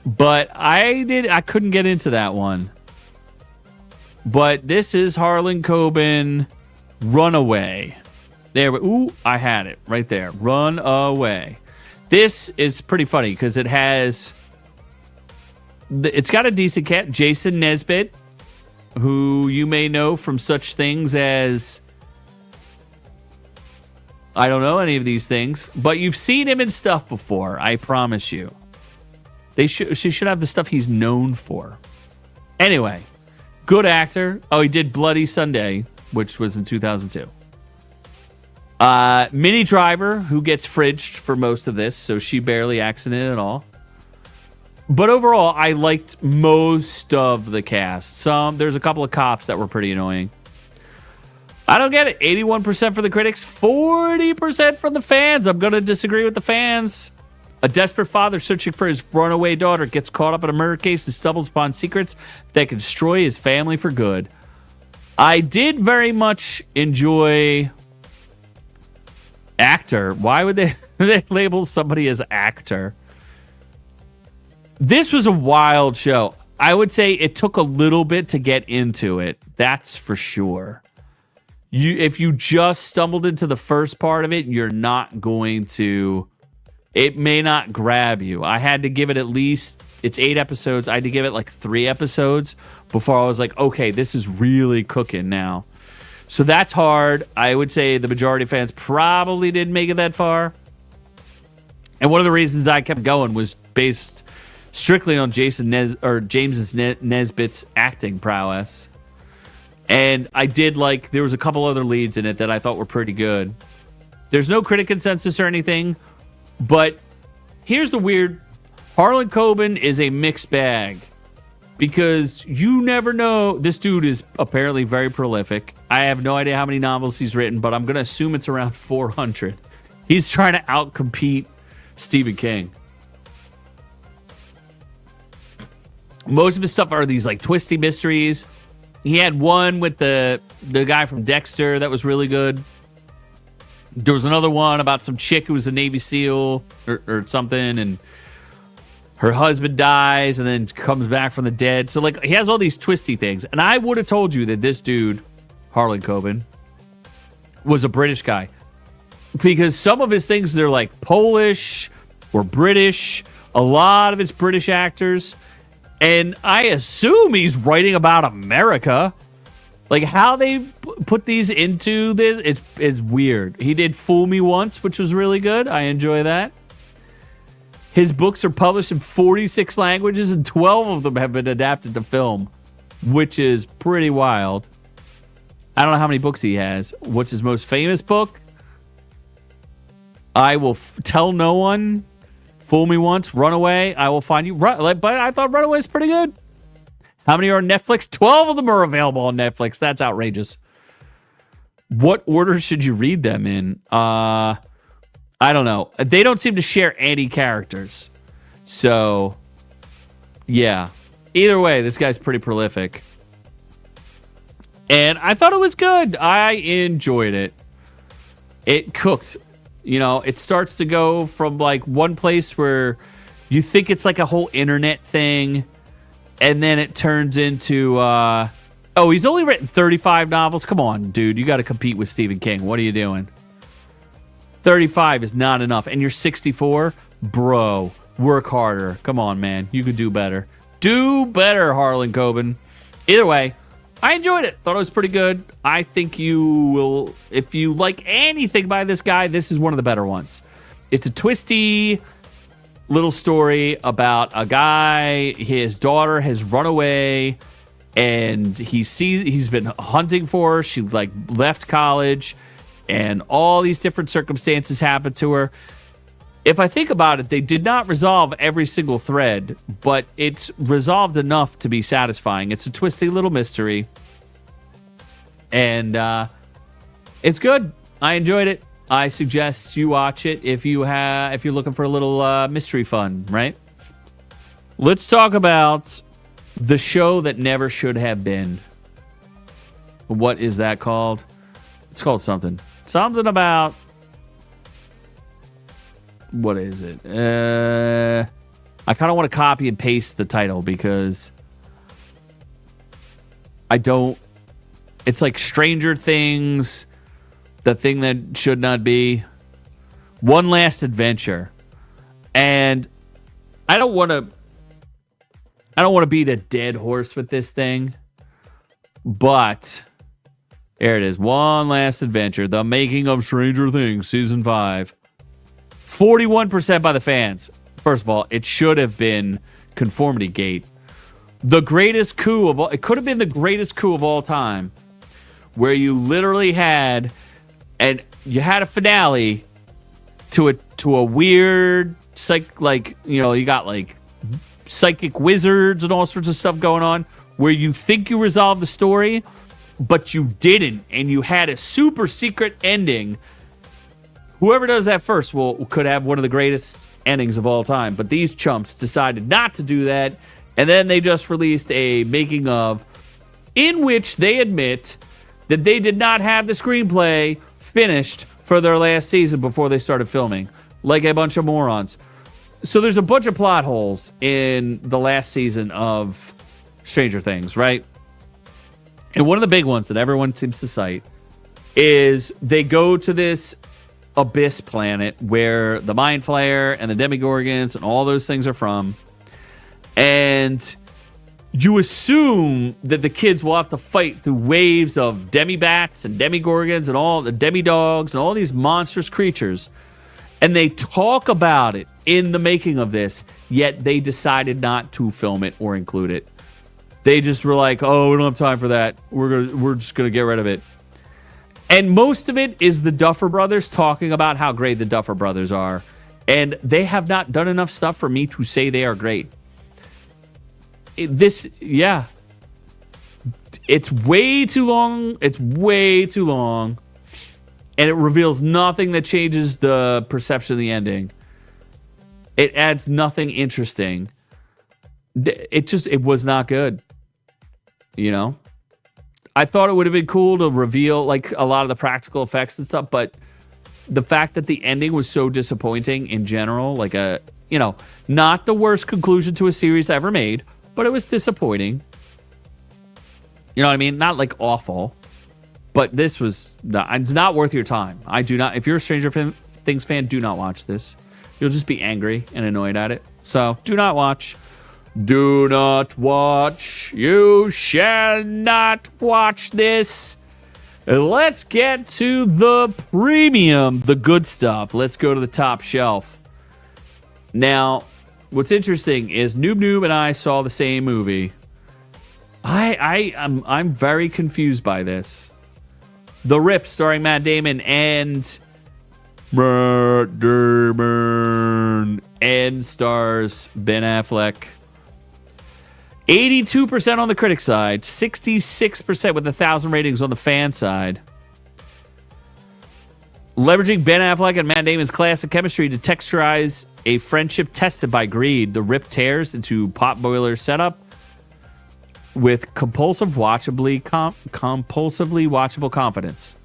But I couldn't get into that one. But this is Harlan Coben Runaway. Ooh, I had it right there. Runaway. This is pretty funny because it's got a decent cat, Jason Nesbitt, who you may know from such things as, I don't know any of these things, but you've seen him in stuff before, I promise you. She should have the stuff he's known for. Anyway, good actor. Oh, he did Bloody Sunday, which was in 2002. Minnie Driver, who gets fridged for most of this, so she barely acts in it at all. But overall, I liked most of the cast. There's a couple of cops that were pretty annoying. I don't get it. 81% for the critics, 40% from the fans. I'm going to disagree with the fans. A desperate father searching for his runaway daughter gets caught up in a murder case and stumbles upon secrets that can destroy his family for good. I did very much enjoy actor. Why would they label somebody as actor? This was a wild show. I would say it took a little bit to get into it. That's for sure. If you just stumbled into the first part of it, you're not going to... It may not grab you. I had to give it at least... It's 8 episodes. I had to give it like 3 episodes before I was like, okay, this is really cooking now. So that's hard. I would say the majority of fans probably didn't make it that far. And one of the reasons I kept going was based strictly on James Nesbitt's acting prowess. And I did like, there was a couple other leads in it that I thought were pretty good. There's no critic consensus or anything, but here's the weird, Harlan Coben is a mixed bag because you never know. This dude is apparently very prolific. I have no idea how many novels he's written, but I'm going to assume it's around 400. He's trying to outcompete Stephen King. Most of his stuff are these like twisty mysteries. He had one with the guy from Dexter that was really good. There was another one about some chick who was a Navy SEAL or something, and her husband dies and then comes back from the dead. So like he has all these twisty things. And I would have told you that this dude, Harlan Coben, was a British guy. Because some of his things, they're like Polish or British. A lot of it's British actors. And I assume he's writing about America. Like how they put these into this, it's weird. He did Fool Me Once, which was really good. I enjoy that. His books are published in 46 languages, and 12 of them have been adapted to film, which is pretty wild. I don't know how many books he has. What's his most famous book? I will tell no one. Fool me once, Runaway. I will find you. But I thought Runaway is pretty good. How many are on Netflix? 12 of them are available on Netflix. That's outrageous. What order should you read them in? I don't know. They don't seem to share any characters. So, yeah. Either way, this guy's pretty prolific. And I thought it was good. I enjoyed it. It cooked. You know, it starts to go from like one place where you think it's like a whole internet thing. And then it turns into, oh, he's only written 35 novels. Come on, dude. You got to compete with Stephen King. What are you doing? 35 is not enough. And you're 64? Bro, work harder. Come on, man. You could do better. Do better, Harlan Coben. Either way, I enjoyed it. Thought it was pretty good. I think you will, if you like anything by this guy, this is one of the better ones. It's a twisty little story about a guy, his daughter has run away, and he's been hunting for her. She like left college, and all these different circumstances happened to her. If I think about it, they did not resolve every single thread, but it's resolved enough to be satisfying. It's a twisty little mystery, and it's good. I enjoyed it. I suggest you watch it if you're looking for a little mystery fun, right? Let's talk about the show that never should have been. What is that called? It's called something. Something about, what is it? I kind of want to copy and paste the title because I don't. It's like Stranger Things. The thing that should not be. One Last Adventure. And I don't want to beat a dead horse with this thing. But there it is. One Last Adventure. The Making of Stranger Things, Season 5. 41% by the fans. First of all, it should have been Conformity Gate. The greatest coup of all. It could have been the greatest coup of all time. Where you literally had... And you had a finale to a weird you got like psychic wizards and all sorts of stuff going on where you think you resolved the story, but you didn't, and you had a super secret ending. Whoever does that first could have one of the greatest endings of all time. But these chumps decided not to do that, and then they just released a making of in which they admit that they did not have the screenplay finished for their last season before they started filming, like a bunch of morons. So there's a bunch of plot holes in the last season of Stranger Things, right? And one of the big ones that everyone seems to cite is they go to this abyss planet where the Mind Flayer and the Demogorgons and all those things are from, and you assume that the kids will have to fight through waves of demi-bats and demigorgons and all the demi-dogs and all these monstrous creatures. And they talk about it in the making of this, yet they decided not to film it or include it. They just were like, oh, we don't have time for that. We're just going to get rid of it. And most of it is the Duffer Brothers talking about how great the Duffer Brothers are. And they have not done enough stuff for me to say they are great. It's way too long. It's way too long. And it reveals nothing that changes the perception of the ending. It adds nothing interesting. It was not good. You know? I thought it would have been cool to reveal like a lot of the practical effects and stuff, but the fact that the ending was so disappointing in general, like not the worst conclusion to a series ever made, but it was disappointing. You know what I mean? Not like awful, but this was it's not worth your time. I do not. If you're a Stranger Things fan, do not watch this. You'll just be angry and annoyed at it. So do not watch. Do not watch. You shall not watch this. And let's get to the premium, the good stuff. Let's go to the top shelf. Now, what's interesting is Noob and I saw the same movie. I'm very confused by this. The Rip, starring Matt Damon, and Matt Damon. And stars Ben Affleck. 82% on the critic side, 66% with 1,000 ratings on the fan side. Leveraging Ben Affleck and Matt Damon's classic chemistry to texturize a friendship tested by greed, the rip tears into potboiler setup with compulsively watchable confidence.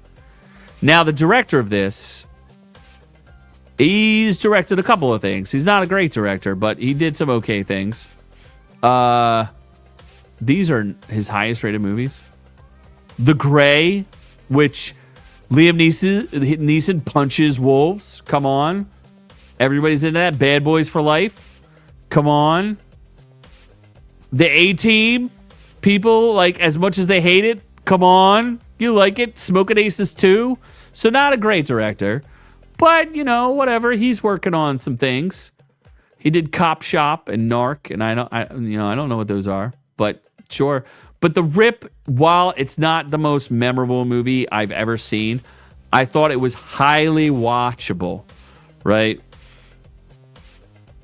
Now, the director of this, he's directed a couple of things. He's not a great director, but he did some okay things. These are his highest rated movies. The Gray, which Liam Neeson punches wolves. Come on. Everybody's into that. Bad Boys for Life. Come on. The A-Team. People, like, as much as they hate it, come on. You like it. Smoking Aces 2. So not a great director. But, you know, whatever. He's working on some things. He did Cop Shop and Narc, and I don't know what those are, but sure. But The Rip, while it's not the most memorable movie I've ever seen, I thought it was highly watchable, right?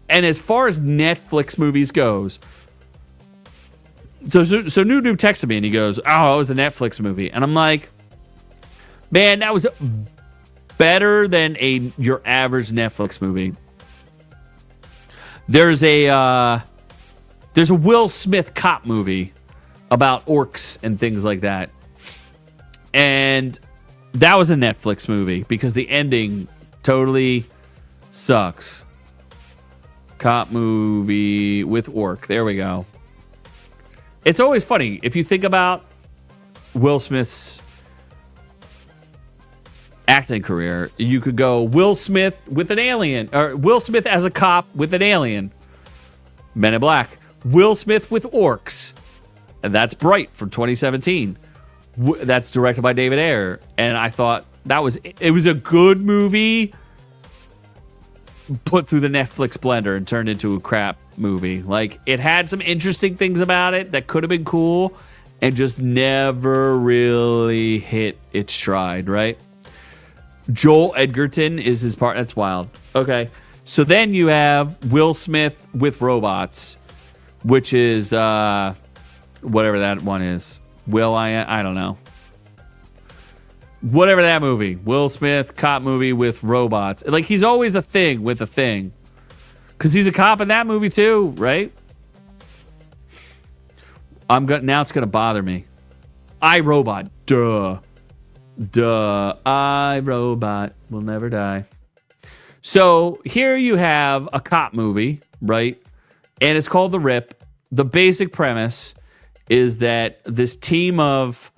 And as far as Netflix movies goes, so Noob texted me and he goes, "Oh, it was a Netflix movie," and I'm like, "Man, that was better than your average Netflix movie." There's a Will Smith cop movie about orcs and things like that. And that was a Netflix movie because the ending totally sucks. Cop movie with orc. There we go. It's always funny if you think about Will Smith's acting career. You could go Will Smith with an alien, or Will Smith as a cop with an alien. Men in Black. Will Smith with orcs. And that's Bright from 2017. That's directed by David Ayer. And I thought it was a good movie put through the Netflix blender and turned into a crap movie. Like, it had some interesting things about it that could have been cool and just never really hit its stride, right? Joel Edgerton is his part. That's wild. Okay. So then you have Will Smith with robots, which is whatever that one is. I don't know. Whatever that movie. Will Smith cop movie with robots. Like, he's always a thing with a thing. Because he's a cop in that movie too, right? Now it's going to bother me. iRobot. Duh. iRobot will never die. So here you have a cop movie, right? And it's called The Rip. The basic premise is that this team of...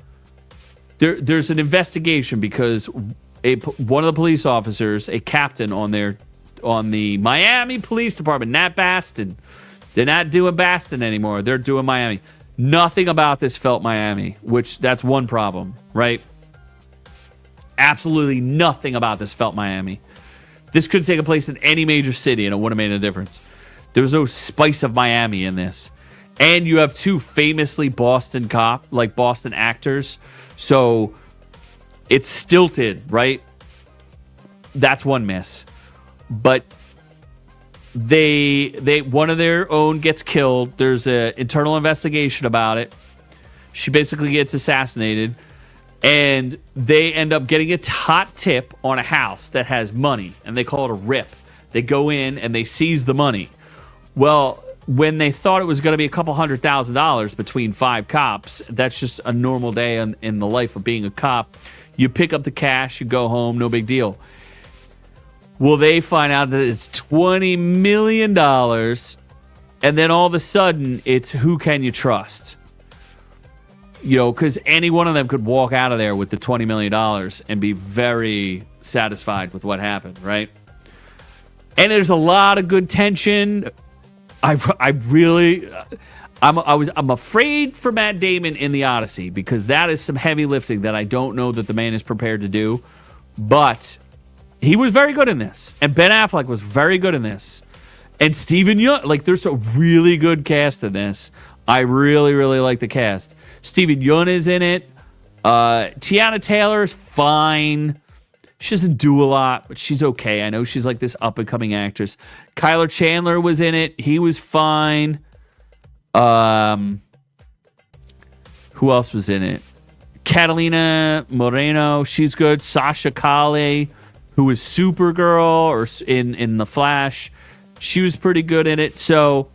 There's an investigation because one of the police officers, a captain on the Miami Police Department, not Boston. They're not doing Boston anymore. They're doing Miami. Nothing about this felt Miami, which that's one problem, right? Absolutely nothing about this felt Miami. This could take place in any major city and it wouldn't have made a difference. There was no spice of Miami in this. And you have two famously Boston actors. So it's stilted, right? That's one miss. But one of their own gets killed. There's an internal investigation about it. She basically gets assassinated. And they end up getting a hot tip on a house that has money. And they call it a rip. They go in and they seize the money. Well, when they thought it was going to be a couple $100,000 between 5 cops, that's just a normal day in the life of being a cop. You pick up the cash, you go home, no big deal. Well, they find out that it's $20 million. And then all of a sudden, it's who can you trust? You know, because any one of them could walk out of there with the $20 million and be very satisfied with what happened, right? And there's a lot of good tension. I'm afraid for Matt Damon in The Odyssey because that is some heavy lifting that I don't know that the man is prepared to do. But he was very good in this. And Ben Affleck was very good in this. And Stephen Yeun, like, there's a really good cast in this. I really, really like the cast. Stephen Yeun is in it. Tiana Taylor's fine. She doesn't do a lot, but she's okay. I know she's like this up-and-coming actress. Kyler Chandler was in it. He was fine. Who else was in it? Catalina Moreno, she's good. Sasha Calle, who was Supergirl or in The Flash, she was pretty good in it. So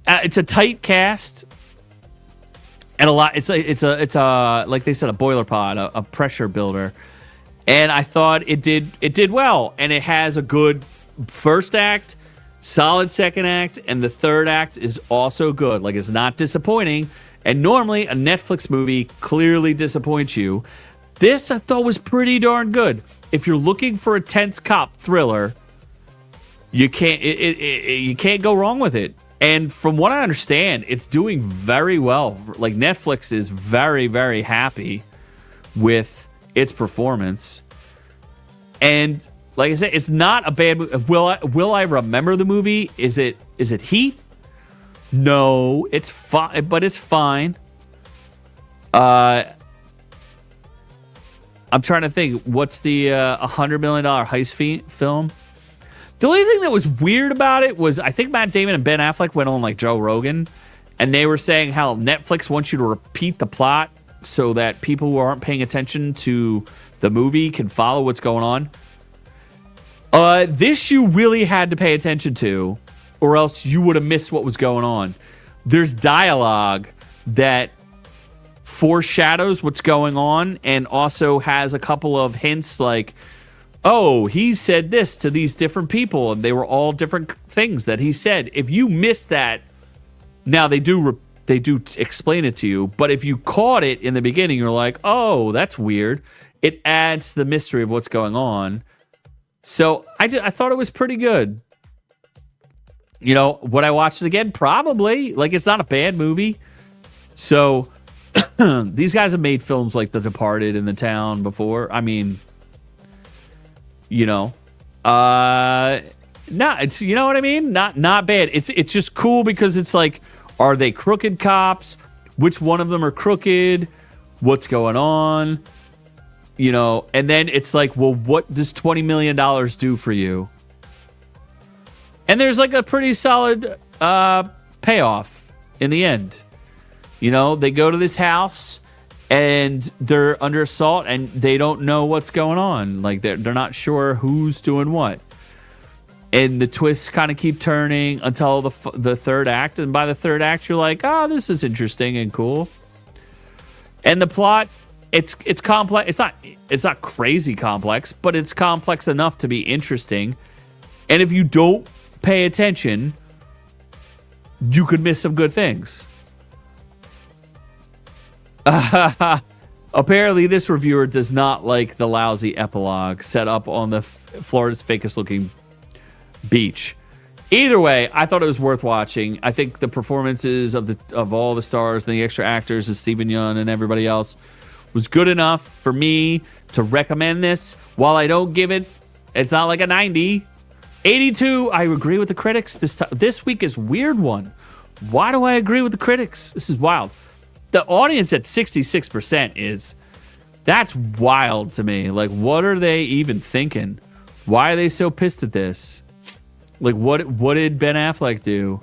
it's a tight cast. And a lot. It's a like they said, a boiler pod, a pressure builder, and I thought it did well. And it has a good first act, solid second act, and the third act is also good. Like, it's not disappointing. And normally a Netflix movie clearly disappoints you. This I thought was pretty darn good. If you're looking for a tense cop thriller, you can't go wrong with it. And from what I understand, it's doing very well. Like, Netflix is very, very happy with its performance. And like I said, it's not a bad movie. Will I remember the movie? Is it Heat? No, it's fine, but it's fine. I'm trying to think. What's the $100 million heist film? The only thing that was weird about it was I think Matt Damon and Ben Affleck went on like Joe Rogan, and they were saying how Netflix wants you to repeat the plot so that people who aren't paying attention to the movie can follow what's going on. This you really had to pay attention to, or else you would have missed what was going on. There's dialogue that foreshadows what's going on and also has a couple of hints like, oh, he said this to these different people, and they were all different things that he said. If you miss that, now they do explain it to you, but if you caught it in the beginning, you're like, oh, that's weird. It adds to the mystery of what's going on. So I thought it was pretty good. You know, would I watch it again? Probably. Like, it's not a bad movie. So these guys have made films like The Departed and The Town before. I mean, you know, it's, you know what I mean? Not bad. It's just cool because it's like, are they crooked cops? Which one of them are crooked? What's going on? You know, and then it's like, well, what does $20 million do for you? And there's like a pretty solid payoff in the end. You know, they go to this house and they're under assault and they don't know what's going on. Like, they're not sure who's doing what. And the twists kind of keep turning until the third act. And by the third act, you're like, oh, this is interesting and cool. And the plot, it's complex. It's not crazy complex, but it's complex enough to be interesting. And if you don't pay attention, you could miss some good things. Apparently, this reviewer does not like the lousy epilogue set up on the Florida's fakest looking beach. Either way, I thought it was worth watching. I think the performances of all the stars and the extra actors and Stephen Yeun and everybody else was good enough for me to recommend this. While I don't give it, it's not like a 90. 82, I agree with the critics. This week is a weird one. Why do I agree with the critics? This is wild. The audience at 66% that's wild to me. Like, what are they even thinking? Why are they so pissed at this? Like, what did Ben Affleck do?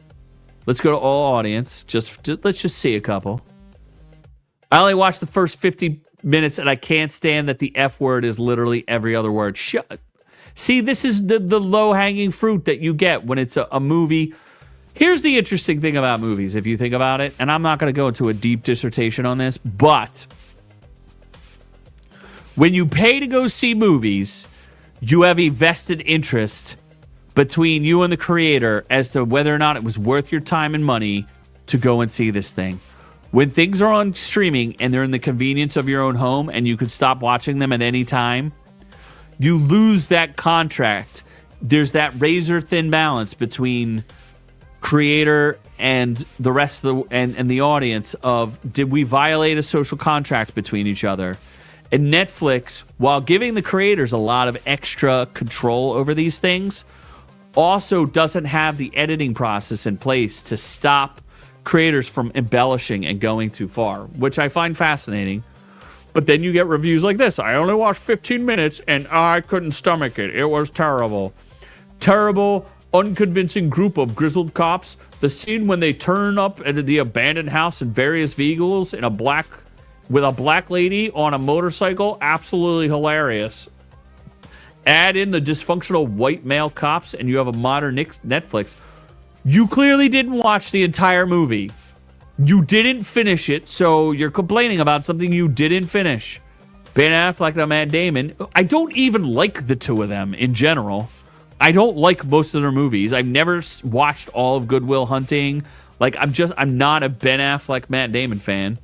Let's go to all audience. Let's just see a couple. I only watched the first 50 minutes, and I can't stand that the F word is literally every other word. See, this is the low-hanging fruit that you get when it's a movie. Here's the interesting thing about movies, if you think about it, and I'm not going to go into a deep dissertation on this, but when you pay to go see movies, you have a vested interest between you and the creator as to whether or not it was worth your time and money to go and see this thing. When things are on streaming and they're in the convenience of your own home and you could stop watching them at any time, you lose that contract. There's that razor-thin balance between creator and the rest of and the audience of, did we violate a social contract between each other? And Netflix, while giving the creators a lot of extra control over these things, also doesn't have the editing process in place to stop creators from embellishing and going too far, which I find fascinating. But then you get reviews like this. I only watched 15 minutes and I couldn't stomach it. It was terrible. Terrible, unconvincing group of grizzled cops. The scene when they turn up at the abandoned house in various vehicles in with a black lady on a motorcycle, absolutely hilarious. Add in the dysfunctional white male cops and you have a modern Netflix. You clearly didn't watch the entire movie. You didn't finish it, so you're complaining about something you didn't finish. Ben Affleck and Matt Damon. I don't even like the two of them in general. I don't like most of their movies. I've never watched all of Good Will Hunting. Like, I'm not a Ben Affleck, Matt Damon fan.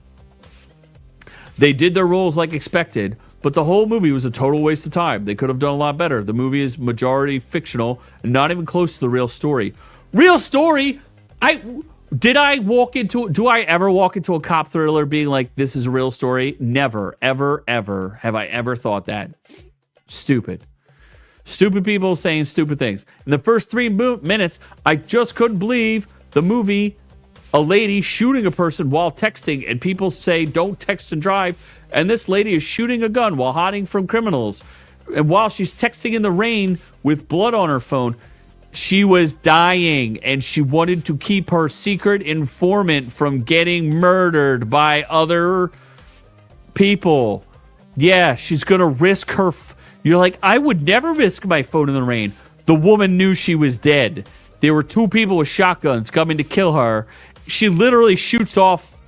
They did their roles like expected, but the whole movie was a total waste of time. They could have done a lot better. The movie is majority fictional and not even close to the real story. Real story? Do I ever walk into a cop thriller being like, this is a real story? Never, ever, ever have I ever thought that. Stupid. Stupid people saying stupid things. In the first 3 minutes, I just couldn't believe the movie, a lady shooting a person while texting, and people say, don't text and drive. And this lady is shooting a gun while hiding from criminals. And while she's texting in the rain with blood on her phone, she was dying, and she wanted to keep her secret informant from getting murdered by other people. Yeah, she's going to risk her... You're like, I would never risk my phone in the rain. The woman knew she was dead. There were 2 people with shotguns coming to kill her. She literally shoots off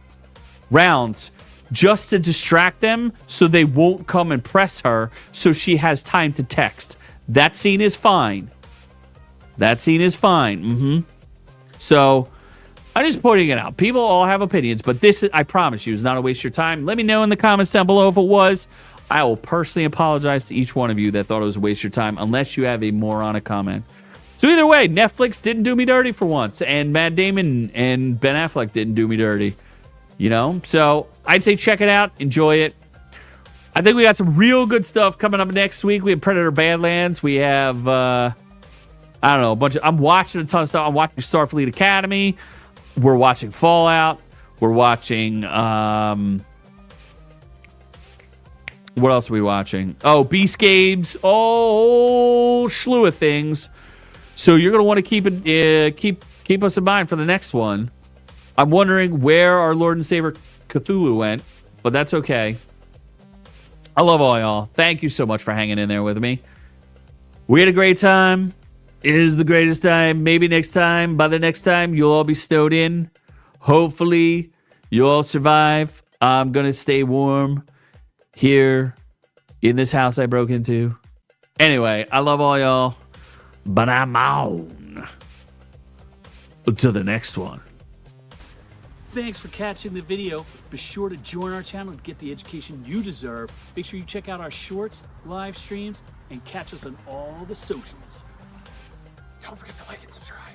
rounds just to distract them so they won't come and press her so she has time to text. That scene is fine. That scene is fine. So, I'm just pointing it out. People all have opinions, but this, I promise you, is not a waste of your time. Let me know in the comments down below if it was. I will personally apologize to each one of you that thought it was a waste of your time, unless you have a moronic comment. So either way, Netflix didn't do me dirty for once, and Matt Damon and Ben Affleck didn't do me dirty. You know? So, I'd say check it out. Enjoy it. I think we got some real good stuff coming up next week. We have Predator Badlands. We have... I don't know, I'm watching a ton of stuff. I'm watching Starfleet Academy. We're watching Fallout. We're watching, what else are we watching? Oh, Beast Games. Oh, slew of things. So you're going to want to keep us in mind for the next one. I'm wondering where our Lord and Savior Cthulhu went, but that's okay. I love all y'all. Thank you so much for hanging in there with me. We had a great time. It is the greatest time. Maybe next time. By the next time, you'll all be snowed in. Hopefully, you'll all survive. I'm going to stay warm here in this house I broke into. Anyway, I love all y'all. But I'm on to the next one. Thanks for catching the video. Be sure to join our channel to get the education you deserve. Make sure you check out our shorts, live streams, and catch us on all the socials. Don't forget to like and subscribe.